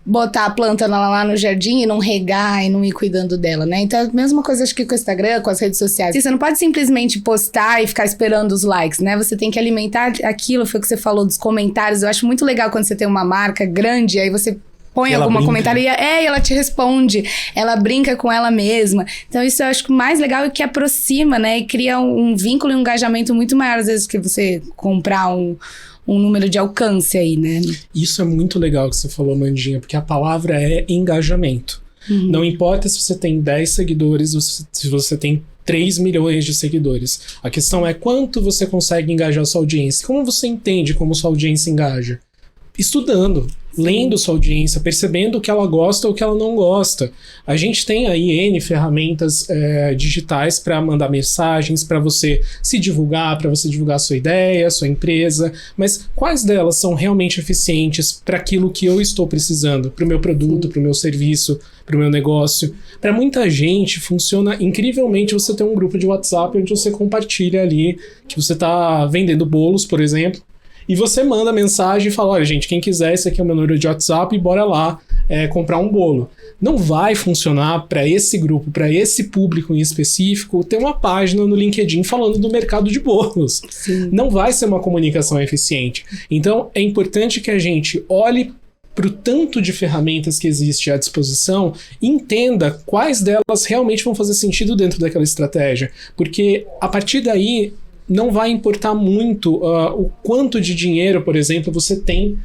botar a planta lá no jardim e não regar e não ir cuidando dela, né? Então é a mesma coisa, acho que com o Instagram, com as redes sociais. Você não pode simplesmente postar e ficar esperando os likes, né? Você tem que alimentar aquilo, foi o que você falou dos comentários. Eu acho muito legal quando você tem uma marca grande, aí você põe algum comentário e ela te responde, ela brinca com ela mesma. Então isso eu acho que o mais legal é que aproxima, né? E cria um vínculo e um engajamento muito maior, às vezes, que você comprar um número de alcance aí, né? Isso é muito legal que você falou, Mandinha, porque a palavra é engajamento. Não importa se você tem 10 seguidores ou se você tem 3 milhões de seguidores. A questão é quanto você consegue engajar a sua audiência. Como você entende como sua audiência engaja? Estudando, lendo sua audiência, percebendo o que ela gosta ou o que ela não gosta. A gente tem aí N ferramentas digitais para mandar mensagens, para você se divulgar, para você divulgar a sua ideia, a sua empresa, mas quais delas são realmente eficientes para aquilo que eu estou precisando, para o meu produto, para o meu serviço, para o meu negócio? Para muita gente funciona incrivelmente você ter um grupo de WhatsApp onde você compartilha ali que você está vendendo bolos, por exemplo, e você manda mensagem e fala, olha gente, quem quiser, esse aqui é o meu número de WhatsApp, bora lá comprar um bolo. Não vai funcionar para esse grupo, para esse público em específico, ter uma página no LinkedIn falando do mercado de bolos. Sim. Não vai ser uma comunicação eficiente. Então, é importante que a gente olhe para o tanto de ferramentas que existe à disposição e entenda quais delas realmente vão fazer sentido dentro daquela estratégia. Porque, a partir daí, não vai importar muito o quanto de dinheiro, por exemplo, você tem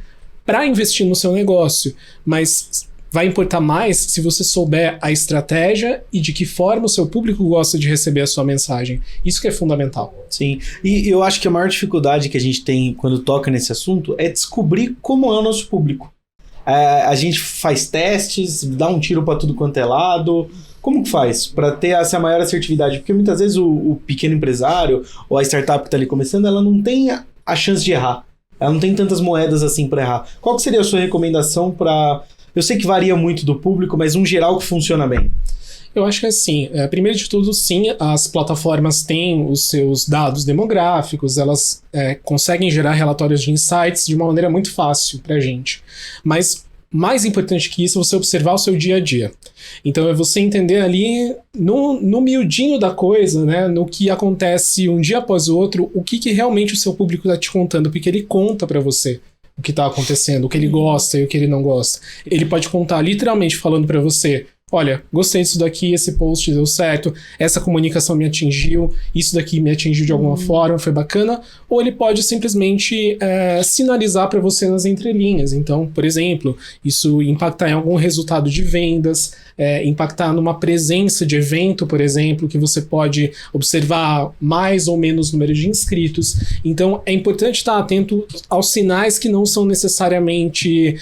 para investir no seu negócio, mas vai importar mais se você souber a estratégia e de que forma o seu público gosta de receber a sua mensagem. Isso que é fundamental. Sim, e eu acho que a maior dificuldade que a gente tem quando toca nesse assunto é descobrir como é o nosso público. A gente faz testes, dá um tiro para tudo quanto é lado. Como que faz para ter essa maior assertividade? Porque muitas vezes o pequeno empresário ou a startup que está ali começando, ela não tem a chance de errar. Ela não tem tantas moedas assim para errar. Qual que seria a sua recomendação para... Eu sei que varia muito do público, mas um geral que funciona bem. Eu acho que assim, primeiro de tudo, sim, as plataformas têm os seus dados demográficos, elas conseguem gerar relatórios de insights de uma maneira muito fácil pra gente. Mas mais importante que isso é você observar o seu dia a dia. Então é você entender ali no miudinho da coisa, né, no que acontece um dia após o outro, o que realmente o seu público está te contando, porque ele conta para você o que está acontecendo, o que ele gosta e o que ele não gosta. Ele pode contar literalmente falando para você olha, gostei disso daqui, esse post deu certo, essa comunicação me atingiu, isso daqui me atingiu de alguma forma, foi bacana. Ou ele pode simplesmente sinalizar para você nas entrelinhas. Então, por exemplo, isso impactar em algum resultado de vendas, impactar numa presença de evento, por exemplo, que você pode observar mais ou menos número de inscritos. Então, é importante estar atento aos sinais que não são necessariamente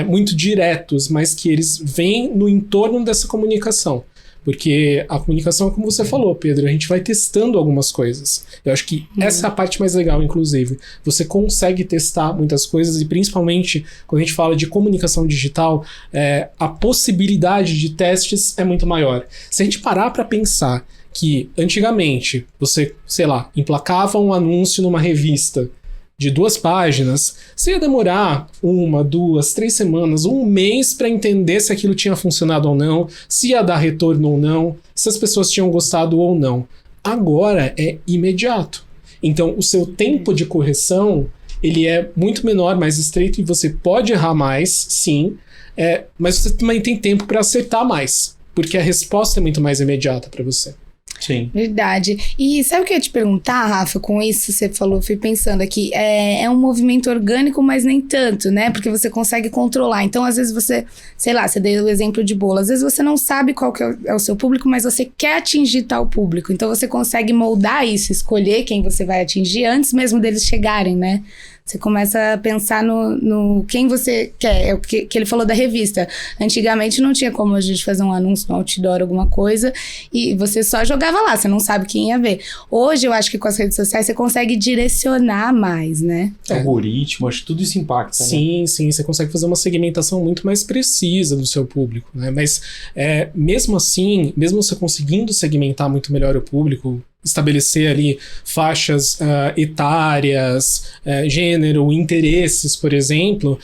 muito diretos, mas que eles vêm no entorno dessa comunicação. Porque a comunicação, como você falou, Pedro, a gente vai testando algumas coisas. Eu acho que essa é a parte mais legal, inclusive. Você consegue testar muitas coisas e, principalmente, quando a gente fala de comunicação digital, a possibilidade de testes é muito maior. Se a gente parar para pensar que, antigamente, você, sei lá, emplacava um anúncio numa revista de 2 páginas, você ia demorar 1, 2, 3 semanas, 1 mês para entender se aquilo tinha funcionado ou não, se ia dar retorno ou não, se as pessoas tinham gostado ou não. Agora é imediato. Então, o seu tempo de correção, ele é muito menor, mais estreito, e você pode errar mais, sim, mas você também tem tempo para acertar mais, porque a resposta é muito mais imediata para você. Sim. Verdade. E sabe o que eu ia te perguntar, Rafa, com isso que você falou, eu fui pensando aqui, é um movimento orgânico, mas nem tanto, né? Porque você consegue controlar. Então, às vezes você, sei lá, você deu o exemplo de bolo, às vezes você não sabe qual que é o seu público, mas você quer atingir tal público. Então, você consegue moldar isso, escolher quem você vai atingir antes mesmo deles chegarem, né? Você começa a pensar no quem você quer. É o que ele falou da revista. Antigamente não tinha como a gente fazer um anúncio no outdoor, alguma coisa, e você só jogava lá, você não sabe quem ia ver. Hoje eu acho que com as redes sociais você consegue direcionar mais, né? Algoritmo, acho que tudo isso impacta, sim, né? Sim, você consegue fazer uma segmentação muito mais precisa do seu público, né? Mas mesmo assim, mesmo você conseguindo segmentar muito melhor o público, estabelecer ali faixas etárias, gênero, interesses, por exemplo,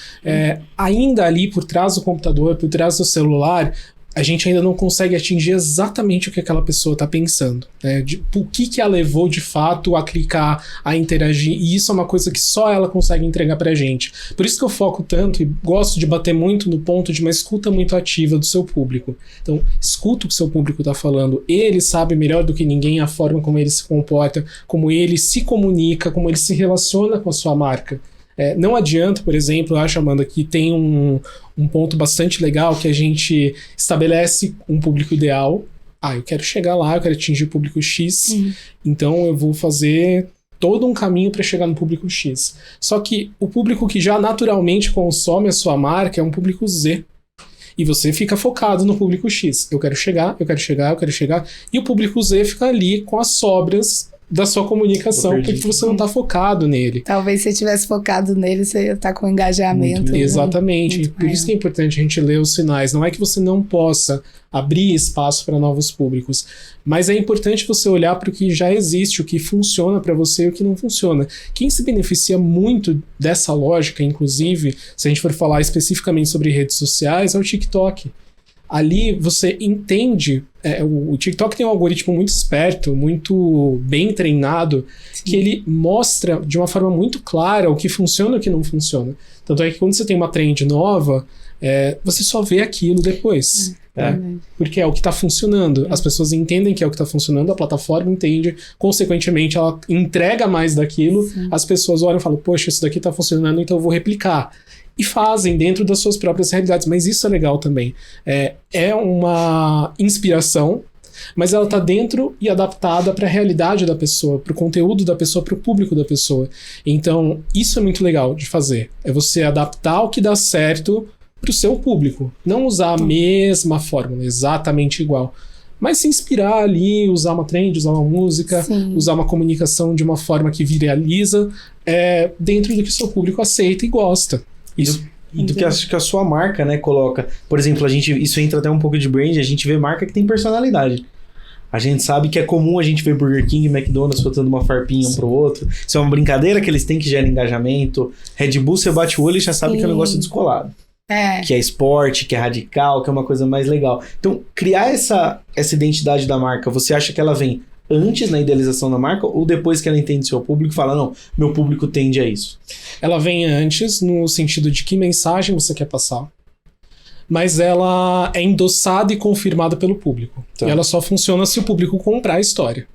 ainda ali por trás do computador, por trás do celular, a gente ainda não consegue atingir exatamente o que aquela pessoa está pensando, né? O que a levou de fato a clicar, a interagir, e isso é uma coisa que só ela consegue entregar pra gente. Por isso que eu foco tanto e gosto de bater muito no ponto de uma escuta muito ativa do seu público. Então, escuta o que o seu público está falando, ele sabe melhor do que ninguém a forma como ele se comporta, como ele se comunica, como ele se relaciona com a sua marca. Não adianta, por exemplo, eu acho, Amanda, que tem um ponto bastante legal que a gente estabelece um público ideal. Eu quero chegar lá, eu quero atingir o público X, então eu vou fazer todo um caminho para chegar no público X. Só que o público que já naturalmente consome a sua marca é um público Z. E você fica focado no público X. Eu quero chegar, eu quero chegar, eu quero chegar. E o público Z fica ali com as sobras da sua comunicação, porque você não tá focado nele. Talvez se você tivesse focado nele, você ia estar com engajamento. Exatamente. Por isso que é importante a gente ler os sinais. Não é que você não possa abrir espaço para novos públicos, mas é importante você olhar para o que já existe, o que funciona para você e o que não funciona. Quem se beneficia muito dessa lógica, inclusive, se a gente for falar especificamente sobre redes sociais, é o TikTok. Ali você entende, o TikTok tem um algoritmo muito esperto, muito bem treinado, que ele mostra de uma forma muito clara o que funciona e o que não funciona. Tanto é que quando você tem uma trend nova, você só vê aquilo depois. Porque é o que está funcionando. As pessoas entendem que é o que está funcionando, a plataforma entende, consequentemente ela entrega mais daquilo, as pessoas olham e falam, poxa, isso daqui está funcionando, então eu vou replicar. E fazem dentro das suas próprias realidades, mas isso é legal também. É uma inspiração, mas ela está dentro e adaptada para a realidade da pessoa, para o conteúdo da pessoa, para o público da pessoa. Então, isso é muito legal de fazer. É você adaptar o que dá certo para o seu público. Não usar a mesma fórmula, exatamente igual. Mas se inspirar ali, usar uma trend, usar uma música, usar uma comunicação de uma forma que viraliza, dentro do que o seu público aceita e gosta. Isso. E do que a sua marca, né, coloca. Por exemplo, isso entra até um pouco de brand, a gente vê marca que tem personalidade. A gente sabe que é comum a gente ver Burger King e McDonald's soltando uma farpinha um pro outro. Isso é uma brincadeira que eles têm que gera engajamento. Red Bull, você bate o olho e já sabe que é um negócio descolado. Que é esporte, que é radical, que é uma coisa mais legal. Então, criar essa identidade da marca, você acha que ela vem antes na idealização da marca ou depois que ela entende seu público e fala, não, meu público tende a isso? Ela vem antes no sentido de que mensagem você quer passar. mas ela é endossada e confirmada pelo público. Tá. E ela só funciona se o público comprar a história.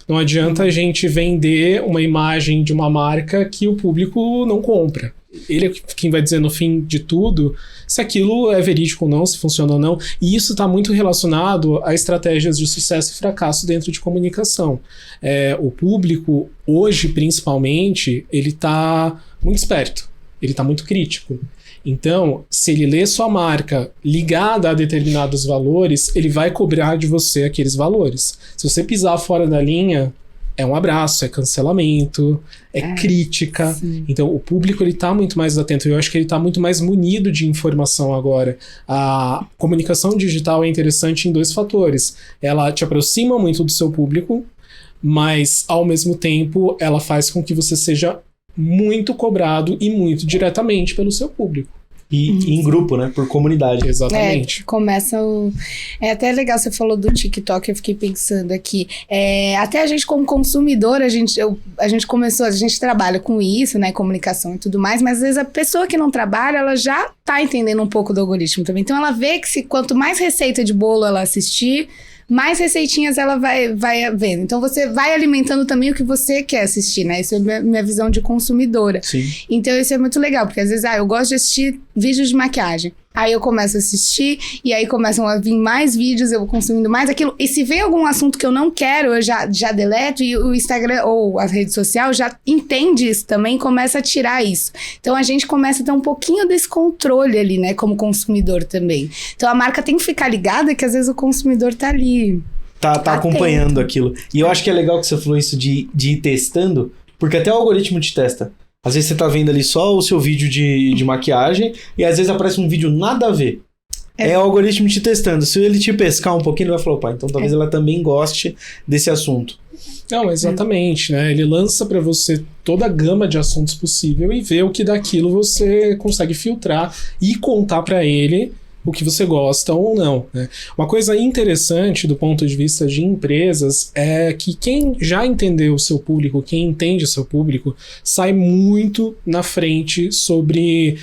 Não adianta a gente vender uma imagem de uma marca que o público não compra. Ele é quem vai dizer no fim de tudo se aquilo é verídico ou não, se funciona ou não. E isso está muito relacionado a estratégias de sucesso e fracasso dentro de comunicação. O público, hoje principalmente, ele está muito esperto, ele está muito crítico. Então, se ele lê sua marca ligada a determinados valores, ele vai cobrar de você aqueles valores. Se você pisar fora da linha, é um abraço, é cancelamento, é crítica. Sim. Então, o público ele tá muito mais atento. Eu acho que ele está muito mais munido de informação agora. A comunicação digital é interessante em 2 fatores. Ela te aproxima muito do seu público, mas, ao mesmo tempo, ela faz com que você seja muito cobrado e muito diretamente pelo seu público. E em grupo, né? Por comunidade. Exatamente. Começa o... É até legal, você falou do TikTok, eu fiquei pensando aqui. Até a gente como consumidor, a gente trabalha com isso, né? Comunicação e tudo mais, mas às vezes a pessoa que não trabalha, ela já tá entendendo um pouco do algoritmo também. Então ela vê que quanto mais receita de bolo ela assistir, mais receitinhas ela vai vendo. Então você vai alimentando também o que você quer assistir, né? Isso é minha visão de consumidora. Sim. Então isso é muito legal, porque às vezes eu gosto de assistir vídeos de maquiagem. Aí eu começo a assistir, e aí começam a vir mais vídeos, eu vou consumindo mais aquilo. E se vem algum assunto que eu não quero, eu já deleto, e o Instagram ou a rede social já entende isso também e começa a tirar isso. Então a gente começa a ter um pouquinho desse controle ali, né, como consumidor também. Então a marca tem que ficar ligada que às vezes o consumidor tá ali. Tá acompanhando aquilo. E eu acho que é legal que você falou isso de ir testando, porque até o algoritmo te testa. Às vezes você tá vendo ali só o seu vídeo de maquiagem e às vezes aparece um vídeo nada a ver. É o algoritmo te testando. Se ele te pescar um pouquinho, ele vai falar, opa, então talvez ela também goste desse assunto. Não, exatamente, né? Ele lança para você toda a gama de assuntos possível e vê o que daquilo você consegue filtrar e contar para ele o que você gosta ou não, né? Uma coisa interessante do ponto de vista de empresas é que quem já entendeu o seu público, quem entende o seu público, sai muito na frente sobre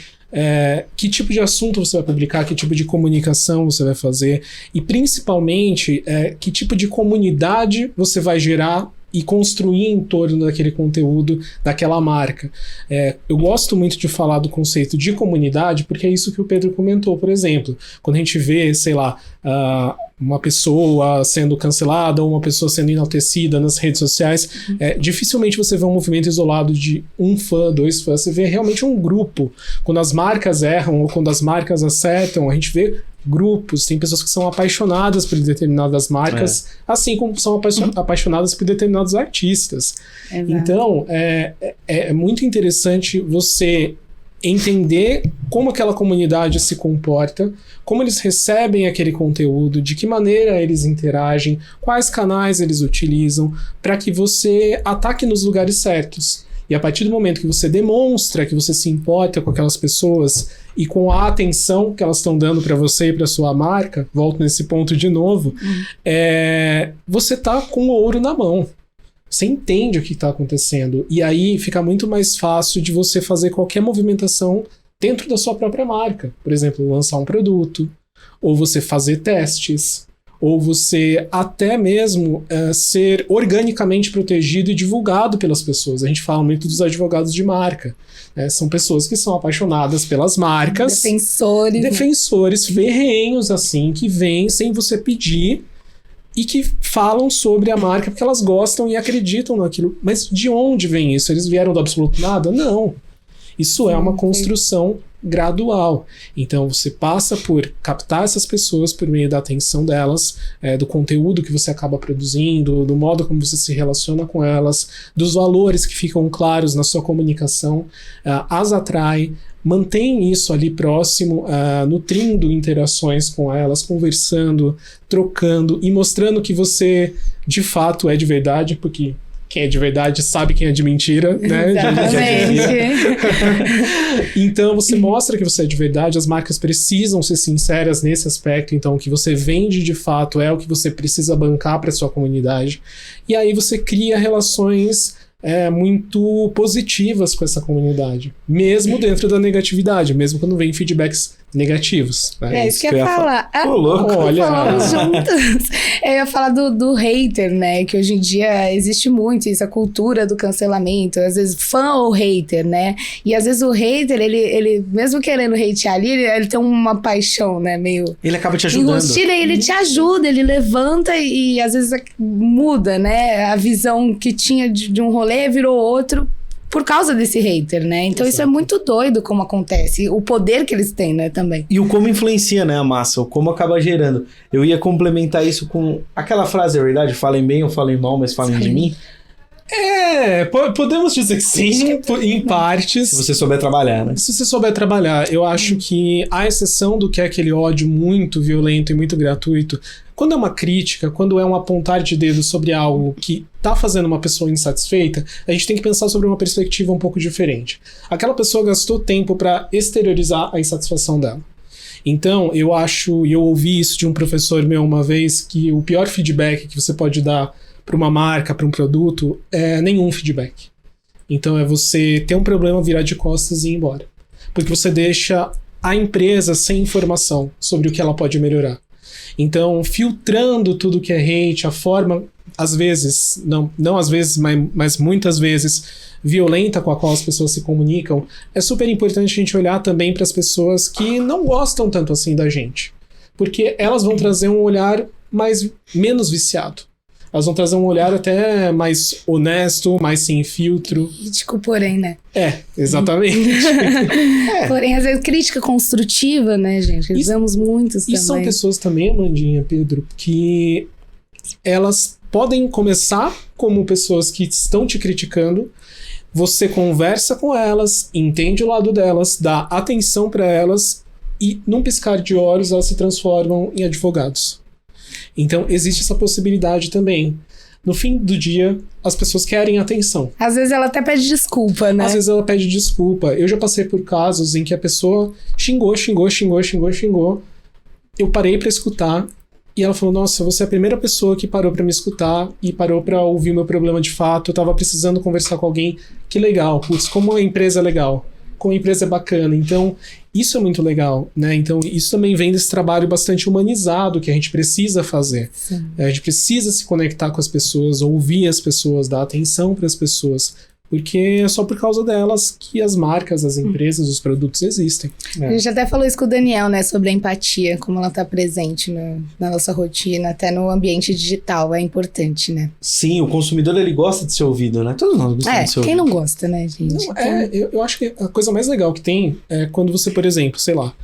que tipo de assunto você vai publicar, que tipo de comunicação você vai fazer e principalmente que tipo de comunidade você vai gerar e construir em torno daquele conteúdo, daquela marca. Eu gosto muito de falar do conceito de comunidade, porque é isso que o Pedro comentou, por exemplo. Quando a gente vê, sei lá, uma pessoa sendo cancelada ou uma pessoa sendo enaltecida nas redes sociais, dificilmente você vê um movimento isolado de um fã, 2 fãs, você vê realmente um grupo. Quando as marcas erram ou quando as marcas acertam, a gente vê grupos, tem pessoas que são apaixonadas por determinadas marcas, assim como são apaixonadas por determinados artistas. Exato. Então, é muito interessante você entender como aquela comunidade se comporta, como eles recebem aquele conteúdo, de que maneira eles interagem, quais canais eles utilizam, para que você ataque nos lugares certos. E a partir do momento que você demonstra que você se importa com aquelas pessoas e com a atenção que elas estão dando para você e para sua marca, volto nesse ponto de novo, você tá com o ouro na mão. Você entende o que está acontecendo. E aí fica muito mais fácil de você fazer qualquer movimentação dentro da sua própria marca. Por exemplo, lançar um produto, ou você fazer testes, ou você até mesmo ser organicamente protegido e divulgado pelas pessoas. A gente fala muito dos advogados de marca. São pessoas que são apaixonadas pelas marcas. Defensores ferrenhos, assim, que vêm sem você pedir e que falam sobre a marca porque elas gostam e acreditam naquilo. Mas de onde vem isso? Eles vieram do absoluto nada? Não. Isso é uma construção gradual. Então você passa por captar essas pessoas por meio da atenção delas, do conteúdo que você acaba produzindo, do modo como você se relaciona com elas, dos valores que ficam claros na sua comunicação, as atrai, mantém isso ali próximo, nutrindo interações com elas, conversando, trocando e mostrando que você de fato é de verdade, porque quem é de verdade sabe quem é de mentira, né? Exatamente. Então você mostra que você é de verdade, as marcas precisam ser sinceras nesse aspecto, então o que você vende de fato é o que você precisa bancar para sua comunidade. E aí você cria relações muito positivas com essa comunidade, mesmo dentro da negatividade, mesmo quando vem feedbacks negativos. Né? É isso que eu ia falar. Ô, louco. Olha. Falamos juntos. Eu ia falar do hater, né? Que hoje em dia existe muito isso, a cultura do cancelamento. Às vezes fã ou hater, né? E às vezes o hater, ele mesmo querendo hatear ali, ele tem uma paixão, né? Meio Ele acaba te ajudando. enrustida, e ele te ajuda, ele levanta e às vezes muda, né? A visão que tinha de um rolê virou outro por causa desse hater, né? Então isso é muito doido como acontece. O poder que eles têm, né, também. E o como influencia, né, a massa, o como acaba gerando. Eu ia complementar isso com aquela frase, é verdade? Falem bem ou falem mal, mas falem de mim. Podemos dizer que sim, em partes. Se você souber trabalhar, né? Se você souber trabalhar, eu acho que a exceção do que é aquele ódio muito violento e muito gratuito, quando é uma crítica, quando é um apontar de dedo sobre algo que tá fazendo uma pessoa insatisfeita, a gente tem que pensar sobre uma perspectiva um pouco diferente. Aquela pessoa gastou tempo para exteriorizar a insatisfação dela. Então, eu acho, e eu ouvi isso de um professor meu uma vez, que o pior feedback que você pode dar para uma marca, para um produto, é nenhum feedback. Então é você ter um problema, virar de costas e ir embora. Porque você deixa a empresa sem informação sobre o que ela pode melhorar. Então, filtrando tudo que é hate, a forma, às vezes, não às vezes, mas muitas vezes, violenta com a qual as pessoas se comunicam, é super importante a gente olhar também para as pessoas que não gostam tanto assim da gente. Porque elas vão trazer um olhar menos viciado. Elas vão trazer um olhar até mais honesto, mais sem filtro. Crítico, porém, né? Exatamente. Porém, às vezes, crítica construtiva, né, gente? Usamos muitos também. E são pessoas também, Amandinha, Pedro, que elas podem começar como pessoas que estão te criticando, você conversa com elas, entende o lado delas, dá atenção para elas e, num piscar de olhos, elas se transformam em advogados. Então, existe essa possibilidade também. No fim do dia, as pessoas querem atenção. Às vezes ela até pede desculpa, né? Às vezes ela pede desculpa. Eu já passei por casos em que a pessoa xingou. Eu parei pra escutar e ela falou, nossa, você é a primeira pessoa que parou pra me escutar e parou pra ouvir o meu problema de fato. Eu tava precisando conversar com alguém. Que legal. Putz, como a empresa é legal. Como a empresa é bacana. Então, isso é muito legal, né? Então, isso também vem desse trabalho bastante humanizado que a gente precisa fazer. Sim. A gente precisa se conectar com as pessoas, ouvir as pessoas, dar atenção para as pessoas, porque é só por causa delas que as marcas, as empresas, os produtos existem. A gente até falou isso com o Daniel, né? Sobre a empatia, como ela está presente na nossa rotina, até no ambiente digital, é importante, né? Sim, o consumidor, ele gosta de ser ouvido, né? Todos nós gostamos de ser ouvido. Quem não gosta, né, gente? Não, eu acho que a coisa mais legal que tem é quando você, por exemplo, sei lá,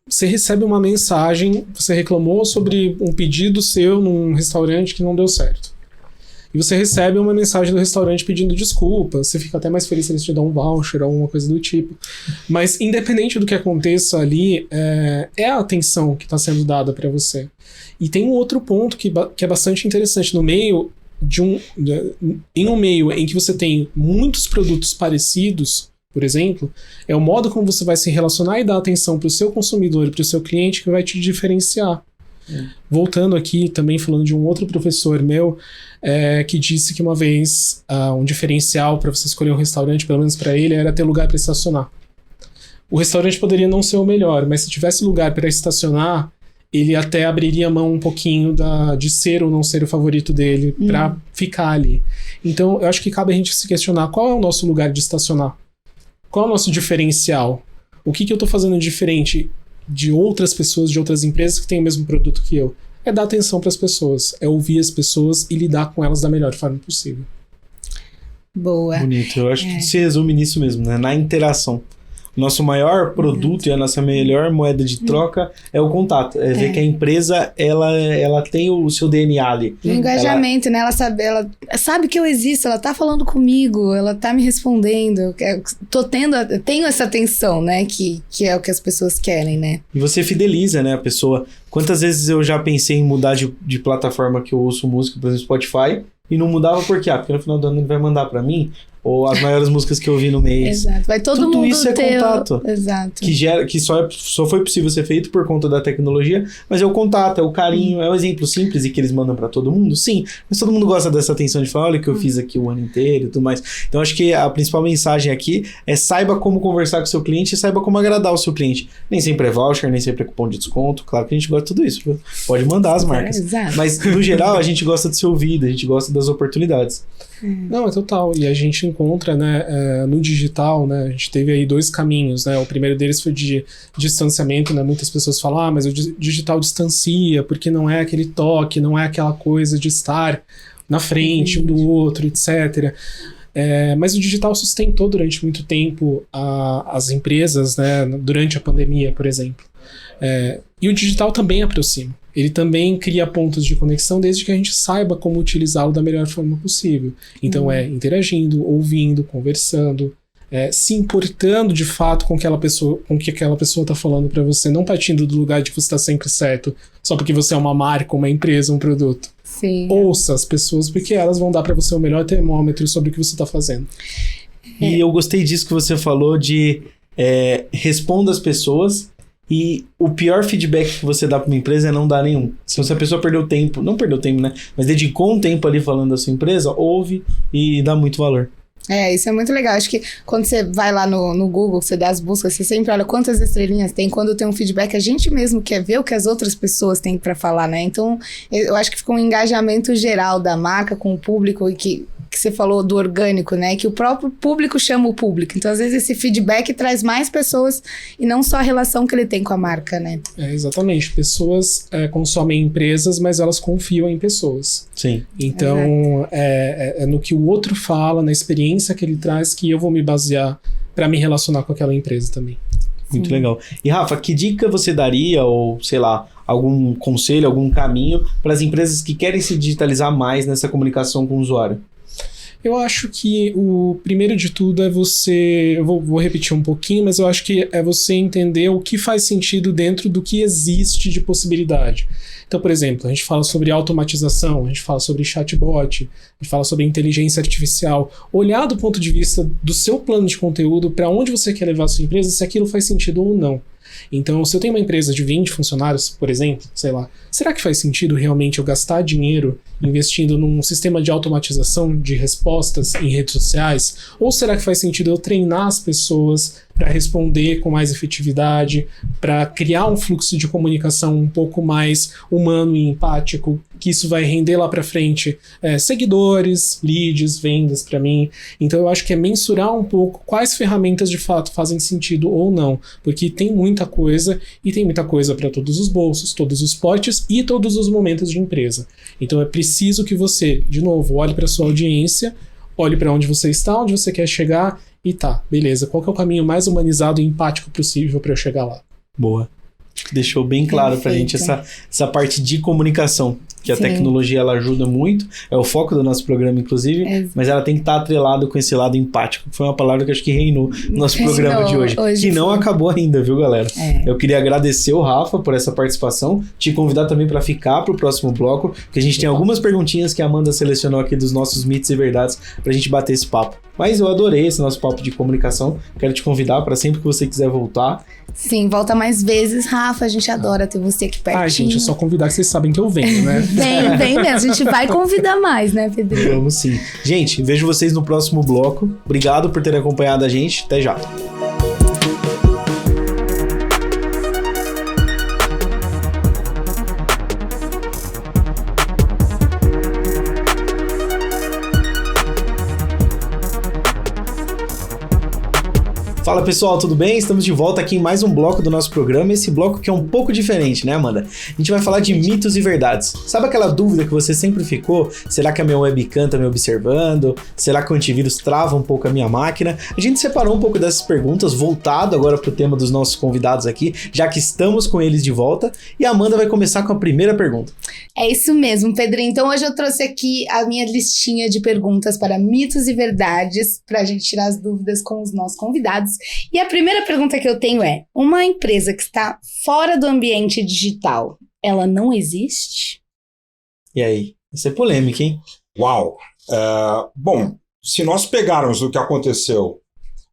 você recebe uma mensagem, você reclamou sobre um pedido seu num restaurante que não deu certo. E você recebe uma mensagem do restaurante pedindo desculpa, você fica até mais feliz se eles te dão um voucher ou alguma coisa do tipo. Mas independente do que aconteça ali, é a atenção que está sendo dada para você. E tem um outro ponto que é bastante interessante. No meio em um meio em que você tem muitos produtos parecidos, por exemplo, é o modo como você vai se relacionar e dar atenção para o seu consumidor e para o seu cliente que vai te diferenciar. Voltando aqui, também falando de um outro professor meu, que disse que uma vez um diferencial para você escolher um restaurante, pelo menos para ele, era ter lugar para estacionar. O restaurante poderia não ser o melhor, mas se tivesse lugar para estacionar, ele até abriria a mão um pouquinho de ser ou não ser o favorito dele para ficar ali. Então, eu acho que cabe a gente se questionar qual é o nosso lugar de estacionar. Qual é o nosso diferencial? O que eu estou fazendo diferente de outras pessoas, de outras empresas que têm o mesmo produto que eu? É dar atenção para as pessoas, é ouvir as pessoas e lidar com elas da melhor forma possível. Boa. Bonito, eu acho que se resume nisso mesmo, né? Na interação. O nosso maior produto e a nossa melhor moeda de troca é o contato. É ver que a empresa, ela tem o seu DNA ali. O engajamento, né? Ela sabe que eu existo, ela tá falando comigo, ela tá me respondendo. Tenho essa atenção, né? Que é o que as pessoas querem, né? E você fideliza, né, a pessoa. Quantas vezes eu já pensei em mudar de plataforma que eu ouço música, por exemplo, Spotify, e não mudava por quê? Porque no final do ano ele vai mandar pra mim ou as maiores músicas que eu ouvi no mês. Exato. Vai todo Tudo mundo isso é ter... contato. Exato. Que só foi possível ser feito por conta da tecnologia, mas é o contato, é o carinho, é um exemplo simples e que eles mandam pra todo mundo, sim, mas todo mundo gosta dessa atenção de falar, olha o que eu fiz aqui o ano inteiro e tudo mais. Então acho que a principal mensagem aqui é saiba como conversar com o seu cliente e saiba como agradar o seu cliente. Nem sempre é voucher, nem sempre é cupom de desconto, claro que a gente gosta de tudo isso, viu? Pode mandar as marcas. Exato. Mas no geral a gente gosta de ser ouvido, a gente gosta das oportunidades. Não, é total. E a gente encontra, né, no digital, né, a gente teve aí 2 caminhos, né, o primeiro deles foi de distanciamento, né, muitas pessoas falam, mas o digital distancia, porque não é aquele toque, não é aquela coisa de estar na frente um do outro, etc. Mas o digital sustentou durante muito tempo as empresas, né, durante a pandemia, por exemplo. E o digital também aproxima. Ele também cria pontos de conexão desde que a gente saiba como utilizá-lo da melhor forma possível. Então interagindo, ouvindo, conversando, se importando de fato com o que aquela pessoa está falando para você, não partindo do lugar de que você está sempre certo, só porque você é uma marca, uma empresa, um produto. Sim. Ouça as pessoas, porque elas vão dar para você o melhor termômetro sobre o que você está fazendo. E eu gostei disso que você falou de responda as pessoas. E o pior feedback que você dá para uma empresa é não dar nenhum. Se a pessoa perdeu tempo, não perdeu tempo, né? Mas dedicou um tempo ali falando da sua empresa, ouve e dá muito valor. Isso é muito legal. Acho que quando você vai lá no Google, você dá as buscas, você sempre olha quantas estrelinhas tem. Quando tem um feedback, a gente mesmo quer ver o que as outras pessoas têm para falar, né? Então, eu acho que fica um engajamento geral da marca com o público e que você falou do orgânico, né? Que o próprio público chama o público. Então, às vezes, esse feedback traz mais pessoas e não só a relação que ele tem com a marca, né? Exatamente. Pessoas consomem empresas, mas elas confiam em pessoas. Sim. Então, é no que o outro fala, na experiência que ele traz, que eu vou me basear para me relacionar com aquela empresa também. Muito legal. E Rafa, que dica você daria, ou sei lá, algum conselho, algum caminho para as empresas que querem se digitalizar mais nessa comunicação com o usuário? Eu acho que o primeiro de tudo é você... Eu vou repetir um pouquinho, mas eu acho que é você entender o que faz sentido dentro do que existe de possibilidade. Então, por exemplo, a gente fala sobre automatização, a gente fala sobre chatbot, a gente fala sobre inteligência artificial. Olhar do ponto de vista do seu plano de conteúdo, para onde você quer levar a sua empresa, se aquilo faz sentido ou não. Então, se eu tenho uma empresa de 20 funcionários, por exemplo, sei lá, será que faz sentido realmente eu gastar dinheiro investindo num sistema de automatização de respostas em redes sociais? Ou será que faz sentido eu treinar as pessoas para responder com mais efetividade, para criar um fluxo de comunicação um pouco mais humano e empático, que isso vai render lá para frente seguidores, leads, vendas para mim. Então eu acho que é mensurar um pouco quais ferramentas de fato fazem sentido ou não, porque tem muita coisa e tem muita coisa para todos os bolsos, todos os potes e todos os momentos de empresa. Então é preciso que você, de novo, olhe para sua audiência, olhe para onde você está, onde você quer chegar e tá, beleza, qual que é o caminho mais humanizado e empático possível para eu chegar lá? Boa. Deixou bem claro pra gente essa parte de comunicação, que a Sim. tecnologia ela ajuda muito, é o foco do nosso programa inclusive, mas ela tem que estar atrelado com esse lado empático, que foi uma palavra que acho que reinou no nosso programa de hoje que não acabou ainda, viu galera? Eu queria agradecer o Rafa por essa participação, te convidar também para ficar pro próximo bloco, porque a gente tem algumas perguntinhas que a Amanda selecionou aqui dos nossos mitos e verdades pra gente bater esse papo. Mas eu adorei esse nosso papo de comunicação, quero te convidar para sempre que você quiser voltar. Sim, volta mais vezes, Rafa, a gente adora ter você aqui pertinho. Gente, é só convidar que vocês sabem que eu venho, né? Vem mesmo, a gente vai convidar mais, né, Pedrinho? Vamos sim. Gente, vejo vocês no próximo bloco. Obrigado por terem acompanhado a gente. Até já. Fala pessoal, tudo bem? Estamos de volta aqui em mais um bloco do nosso programa, esse bloco que é um pouco diferente, né, Amanda? A gente vai falar de mitos e verdades. Sabe aquela dúvida que você sempre ficou? Será que a minha webcam tá me observando? Será que o antivírus trava um pouco a minha máquina? A gente separou um pouco dessas perguntas, voltado agora pro tema dos nossos convidados aqui, já que estamos com eles de volta, e a Amanda vai começar com a primeira pergunta. É isso mesmo, Pedrinho. Então hoje eu trouxe aqui a minha listinha de perguntas para mitos e verdades, pra gente tirar as dúvidas com os nossos convidados. E a primeira pergunta que eu tenho é: uma empresa que está fora do ambiente digital, ela não existe? E aí? Isso é polêmica, hein? Uau! Bom, se nós pegarmos o que aconteceu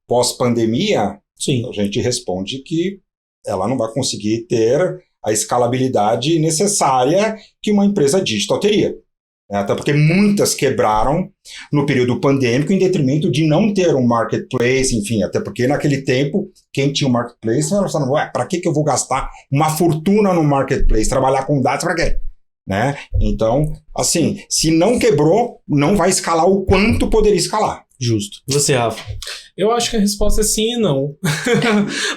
pós-pandemia, Sim. a gente responde que ela não vai conseguir ter a escalabilidade necessária que uma empresa digital teria. Até porque muitas quebraram no período pandêmico em detrimento de não ter um marketplace, enfim, até porque naquele tempo, quem tinha um marketplace, falando, para que eu vou gastar uma fortuna no marketplace, trabalhar com dados, para quê? Né? Então, assim, se não quebrou, não vai escalar o quanto poderia escalar. Justo. Você, Rafa? Eu acho que a resposta é sim e não.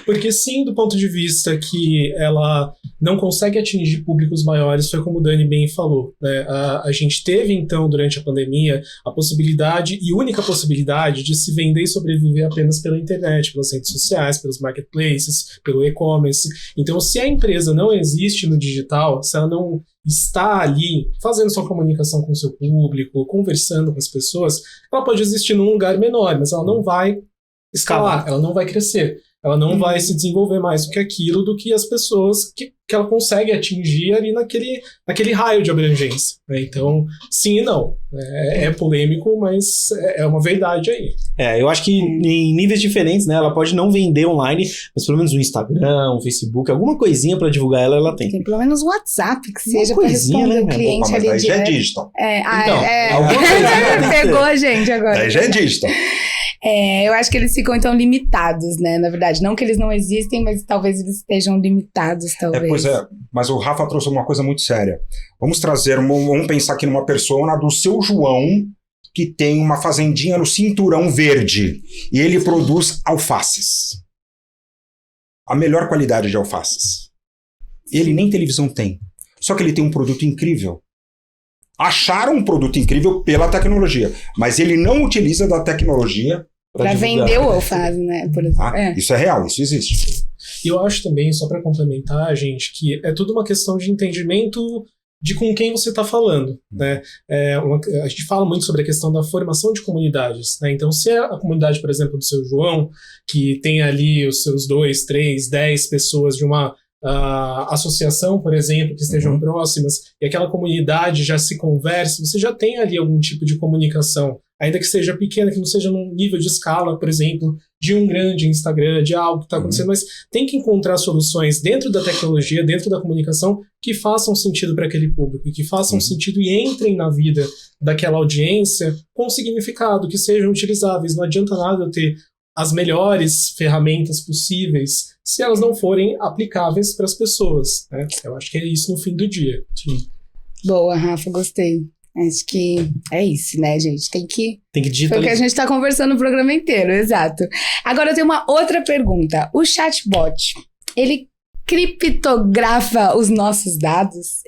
Porque sim, do ponto de vista que ela não consegue atingir públicos maiores, foi como o Dani bem falou, né? A gente teve, então, durante a pandemia, a possibilidade, e única possibilidade, de se vender e sobreviver apenas pela internet, pelas redes sociais, pelos marketplaces, pelo e-commerce. Então, se a empresa não existe no digital, se ela não está ali fazendo sua comunicação com o seu público, conversando com as pessoas, ela pode existir num lugar menor, mas ela não vai escalar, ela não vai crescer, ela não vai se desenvolver mais do que aquilo, do que as pessoas que ela consegue atingir ali naquele raio de abrangência, né? Então, sim e não. É polêmico, mas é uma verdade aí. Eu acho que em níveis diferentes, né? Ela pode não vender online, mas pelo menos o Instagram, o Facebook, alguma coisinha pra divulgar ela tem. Tem pelo menos o WhatsApp, que seja pra responder o cliente ali. Mas aí já é digital. Alguma coisinha pegou a gente agora. Aí já é digital. Eu acho que eles ficam, então, limitados, né? Na verdade, não que eles não existem, mas talvez eles estejam limitados, talvez. Pois é, mas o Rafa trouxe uma coisa muito séria. Vamos pensar aqui numa persona do seu João, que tem uma fazendinha no Cinturão Verde, e ele produz alfaces. A melhor qualidade de alfaces. Ele nem televisão tem, só que ele tem um produto incrível. Acharam um produto incrível pela tecnologia, mas ele não utiliza da tecnologia para vender o alface, né? Por exemplo. Isso é real, isso existe. E eu acho também, só para complementar, gente, que é tudo uma questão de entendimento de com quem você está falando, né? A gente fala muito sobre a questão da formação de comunidades, né? Então, se é a comunidade, por exemplo, do seu João, que tem ali os seus 2, 3, 10 pessoas de uma associação, por exemplo, que estejam próximas, e aquela comunidade já se conversa, você já tem ali algum tipo de comunicação, ainda que seja pequena, que não seja num nível de escala, por exemplo, de um grande Instagram, de algo que está acontecendo, mas tem que encontrar soluções dentro da tecnologia, dentro da comunicação, que façam sentido para aquele público, que façam sentido e entrem na vida daquela audiência com significado, que sejam utilizáveis. Não adianta nada eu ter as melhores ferramentas possíveis se elas não forem aplicáveis para as pessoas, né? Eu acho que é isso no fim do dia. Sim. Boa, Rafa, gostei. Acho que é isso, né, gente? Tem que digitalizar. Foi o que a gente está conversando o programa inteiro, exato. Agora eu tenho uma outra pergunta. O chatbot, ele criptografa os nossos dados?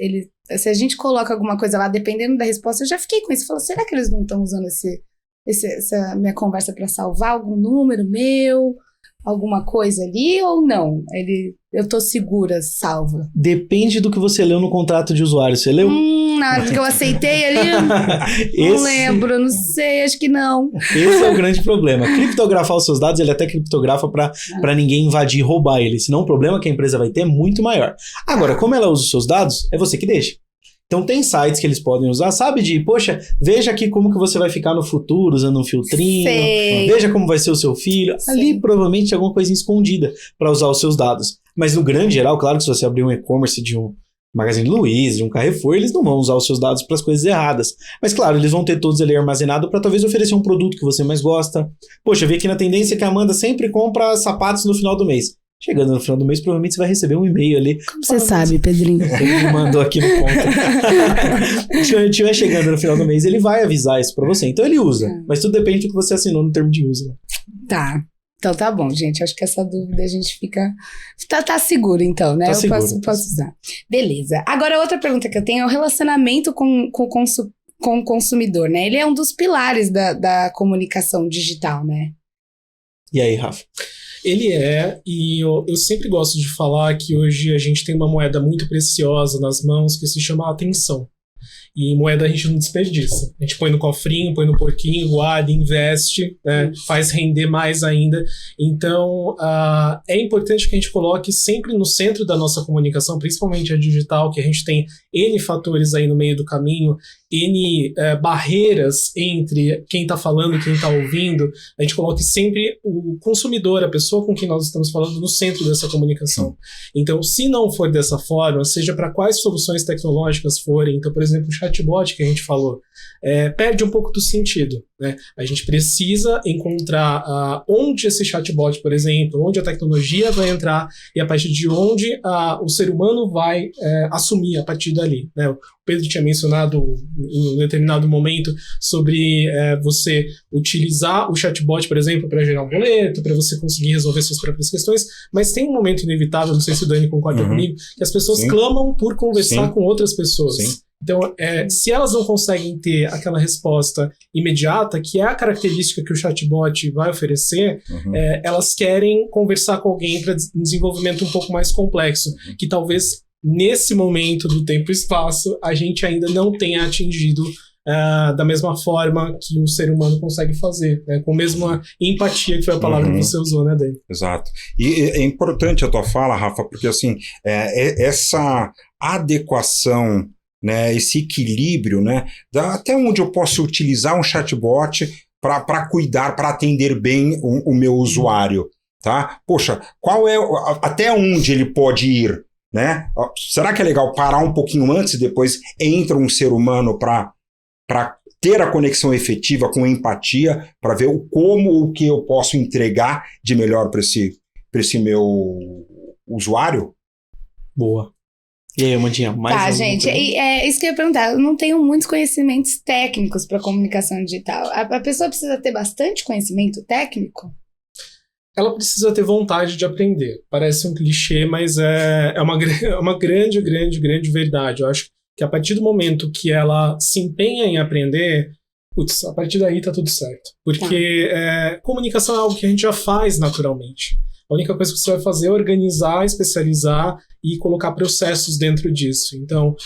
Se a gente coloca alguma coisa lá, dependendo da resposta, eu já fiquei com isso. Falei, será que eles não estão usando essa minha conversa para salvar algum número meu, alguma coisa ali, ou não? Eu tô segura, salva. Depende do que você leu no contrato de usuário. Você leu? Na hora que eu aceitei ali, não lembro, não sei, acho que não. Esse é o grande problema. Criptografar os seus dados, ele até criptografa para ninguém invadir e roubar ele. Senão o problema que a empresa vai ter é muito maior. Agora, como ela usa os seus dados, é você que deixa. Então tem sites que eles podem usar, sabe? Poxa, veja aqui como que você vai ficar no futuro usando um filtrinho. Sei. Veja como vai ser o seu filho. Sei. Ali provavelmente tem alguma coisinha escondida para usar os seus dados. Mas no grande geral, claro que se você abrir um e-commerce de um Magazine Luiza, de um Carrefour, eles não vão usar os seus dados para as coisas erradas. Mas claro, eles vão ter todos ali armazenados para talvez oferecer um produto que você mais gosta. Poxa, vi aqui na tendência que a Amanda sempre compra sapatos no final do mês. Chegando no final do mês, provavelmente você vai receber um e-mail ali. Como você sabe, Pedrinho? Ele me mandou aqui no ponto. Se estiver chegando no final do mês, ele vai avisar isso pra você. Então ele usa. Mas tudo depende do que você assinou no termo de uso. Tá. Então tá bom, gente. Acho que essa dúvida a gente fica... Tá seguro, então, né? Eu posso usar. Beleza. Agora, outra pergunta que eu tenho é o relacionamento com o consumidor, né? Ele é um dos pilares da comunicação digital, né? E aí, Rafa? Ele e eu sempre gosto de falar que hoje a gente tem uma moeda muito preciosa nas mãos que se chama atenção. E moeda a gente não desperdiça. A gente põe no cofrinho, põe no porquinho, guarda, investe, né, faz render mais ainda. Então, é importante que a gente coloque sempre no centro da nossa comunicação, principalmente a digital, que a gente tem N fatores aí no meio do caminho, N barreiras entre quem está falando e quem está ouvindo. A gente coloque sempre o consumidor, a pessoa com quem nós estamos falando, no centro dessa comunicação. Então, se não for dessa forma, seja para quais soluções tecnológicas forem, então, por exemplo, o chatbot que a gente falou, perde um pouco do sentido, né? A gente precisa encontrar onde esse chatbot, por exemplo, onde a tecnologia vai entrar e a partir de onde o ser humano vai assumir a partir dali, né? O Pedro tinha mencionado em um determinado momento sobre você utilizar o chatbot, por exemplo, para gerar um boleto, para você conseguir resolver suas próprias questões, mas tem um momento inevitável, não sei se o Dani concorda comigo, que as pessoas clamam por conversar com outras pessoas. Então, se elas não conseguem ter aquela resposta imediata, que é a característica que o chatbot vai oferecer, elas querem conversar com alguém para desenvolvimento um pouco mais complexo, que talvez nesse momento do tempo e espaço a gente ainda não tenha atingido da mesma forma que o ser humano consegue fazer, né? Com a mesma empatia, que foi a palavra que você usou, né, Dani? Exato. E é importante a tua fala, Rafa, porque assim, essa adequação, né, esse equilíbrio, né, até onde eu posso utilizar um chatbot para cuidar, para atender bem o meu usuário, tá? Poxa, até onde ele pode ir, né? Será que é legal parar um pouquinho antes e depois entra um ser humano para ter a conexão efetiva com empatia, para ver o que eu posso entregar de melhor para esse meu usuário? Boa. E aí, Amandinha, mais gente, isso que eu ia perguntar. Eu não tenho muitos conhecimentos técnicos para comunicação digital. A pessoa precisa ter bastante conhecimento técnico? Ela precisa ter vontade de aprender. Parece um clichê, mas é uma grande, grande, grande verdade. Eu acho que a partir do momento que ela se empenha em aprender, a partir daí tá tudo certo. Porque comunicação é algo que a gente já faz naturalmente. A única coisa que você vai fazer é organizar, especializar e colocar processos dentro disso. Então,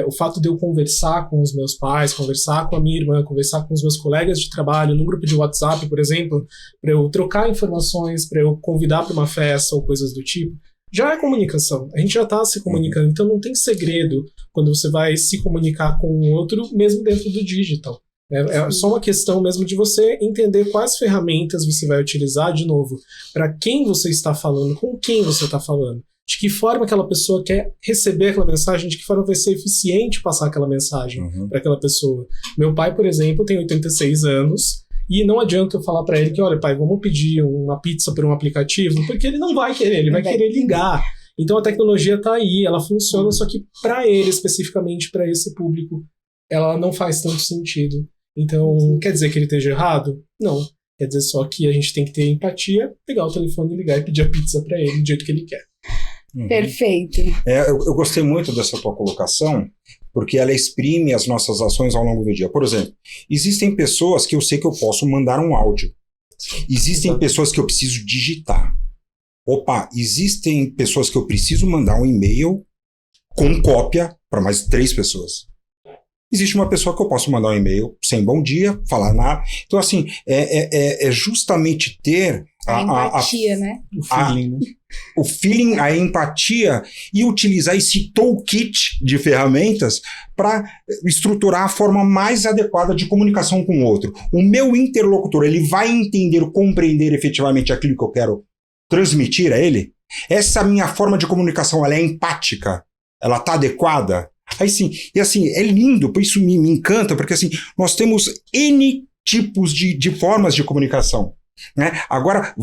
o fato de eu conversar com os meus pais, conversar com a minha irmã, conversar com os meus colegas de trabalho, num grupo de WhatsApp, por exemplo, para eu trocar informações, para eu convidar para uma festa ou coisas do tipo, já é comunicação. A gente já está se comunicando. Então, não tem segredo quando você vai se comunicar com o outro, mesmo dentro do digital. É só uma questão mesmo de você entender quais ferramentas você vai utilizar, de novo, para quem você está falando, com quem você está falando, de que forma aquela pessoa quer receber aquela mensagem, de que forma vai ser eficiente passar aquela mensagem para aquela pessoa. Meu pai, por exemplo, tem 86 anos e não adianta eu falar para ele que, olha, pai, vamos pedir uma pizza por um aplicativo, porque ele não vai querer, ele vai querer ligar. Então a tecnologia está aí, ela funciona, só que para ele, especificamente para esse público, ela não faz tanto sentido. Então, quer dizer que ele esteja errado? Não. Quer dizer só que a gente tem que ter empatia, pegar o telefone, ligar e pedir a pizza para ele do jeito que ele quer. Perfeito. Eu gostei muito dessa tua colocação, porque ela exprime as nossas ações ao longo do dia. Por exemplo, existem pessoas que eu sei que eu posso mandar um áudio. Existem pessoas que eu preciso digitar. Existem pessoas que eu preciso mandar um e-mail com cópia para mais 3 pessoas. Existe uma pessoa que eu posso mandar um e-mail sem bom dia, falar nada. Então, assim, é justamente ter a empatia, né? O feeling, a empatia, e utilizar esse toolkit de ferramentas para estruturar a forma mais adequada de comunicação com o outro. O meu interlocutor, ele vai entender, compreender efetivamente aquilo que eu quero transmitir a ele? Essa minha forma de comunicação, ela é empática? Ela está adequada? Aí sim, e assim, é lindo, por isso me encanta, porque assim, nós temos N tipos de formas de comunicação, né? Agora,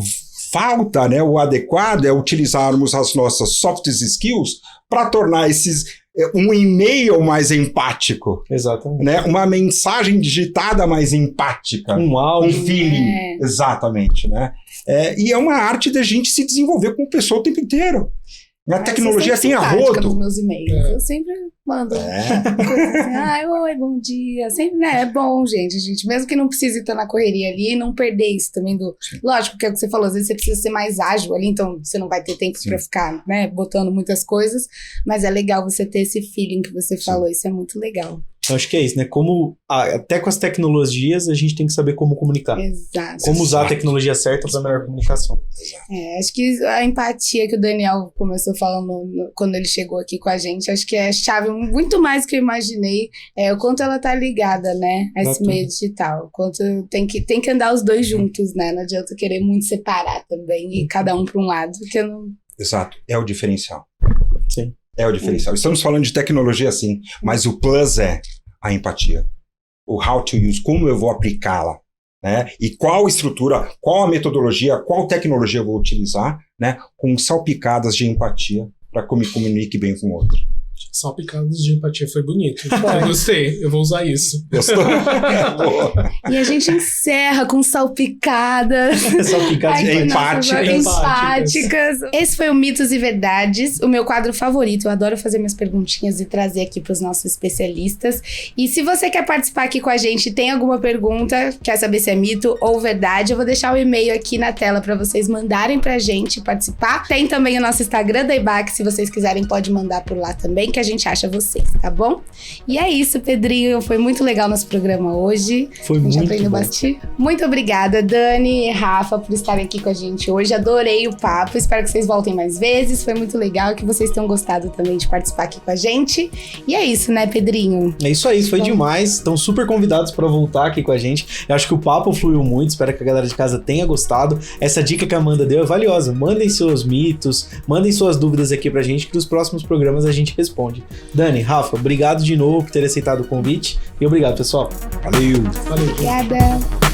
falta, né, o adequado é utilizarmos as nossas soft skills para tornar um e-mail mais empático. Exatamente. Né? Uma mensagem digitada mais empática. Um áudio. Um feeling. Exatamente, né? E é uma arte da gente se desenvolver com pessoa o tempo inteiro. A tecnologia tem a rodo. Nos meus e-mails. Eu sempre mando assim, oi, bom dia. Sempre, né? É bom, gente. Mesmo que não precise estar na correria ali, não perder isso também do... Sim. Lógico que é o que você falou, às vezes você precisa ser mais ágil ali, então você não vai ter tempo para ficar, né, botando muitas coisas, mas é legal você ter esse feeling que você falou, isso é muito legal. Eu acho que é isso, né? Como até com as tecnologias a gente tem que saber como comunicar. Exato. Como usar a tecnologia certa para melhor comunicação. Acho que a empatia que o Daniel começou falando quando ele chegou aqui com a gente, acho que é chave muito mais do que eu imaginei, o quanto ela tá ligada, né, a esse meio digital, o quanto tem que andar os dois juntos, né, não adianta querer muito separar também, e cada um para um lado, porque eu não... Exato, é o diferencial. Sim. É o diferencial. Estamos falando de tecnologia, sim, mas o plus é a empatia. O how to use, como eu vou aplicá-la, né? E qual estrutura, qual a metodologia, qual tecnologia eu vou utilizar, né? Com salpicadas de empatia para que eu me comunique bem com o outro. Salpicadas de empatia foi bonito. Eu gostei, eu vou usar isso. Gostou? E a gente encerra com salpicadas. Salpicadas empáticas. Esse foi o Mitos e Verdades, o meu quadro favorito. Eu adoro fazer minhas perguntinhas e trazer aqui para os nossos especialistas. E se você quer participar aqui com a gente, tem alguma pergunta, quer saber se é mito ou verdade, eu vou deixar o e-mail aqui na tela para vocês mandarem pra gente participar. Tem também o nosso Instagram da EBAC, se vocês quiserem pode mandar por lá também, que a gente acha vocês, tá bom? E é isso, Pedrinho, foi muito legal nosso programa hoje. Foi muito bom. Bastante. Muito obrigada, Dani e Rafa, por estarem aqui com a gente hoje. Adorei o papo, espero que vocês voltem mais vezes. Foi muito legal, que vocês tenham gostado também de participar aqui com a gente. E é isso, né, Pedrinho? É isso aí, foi demais. Estão super convidados para voltar aqui com a gente. Eu acho que o papo fluiu muito, espero que a galera de casa tenha gostado. Essa dica que a Amanda deu é valiosa. Mandem seus mitos, mandem suas dúvidas aqui pra gente, que nos próximos programas a gente responde. Dani, Rafa, obrigado de novo por ter aceitado o convite e obrigado, pessoal. Valeu. Obrigada.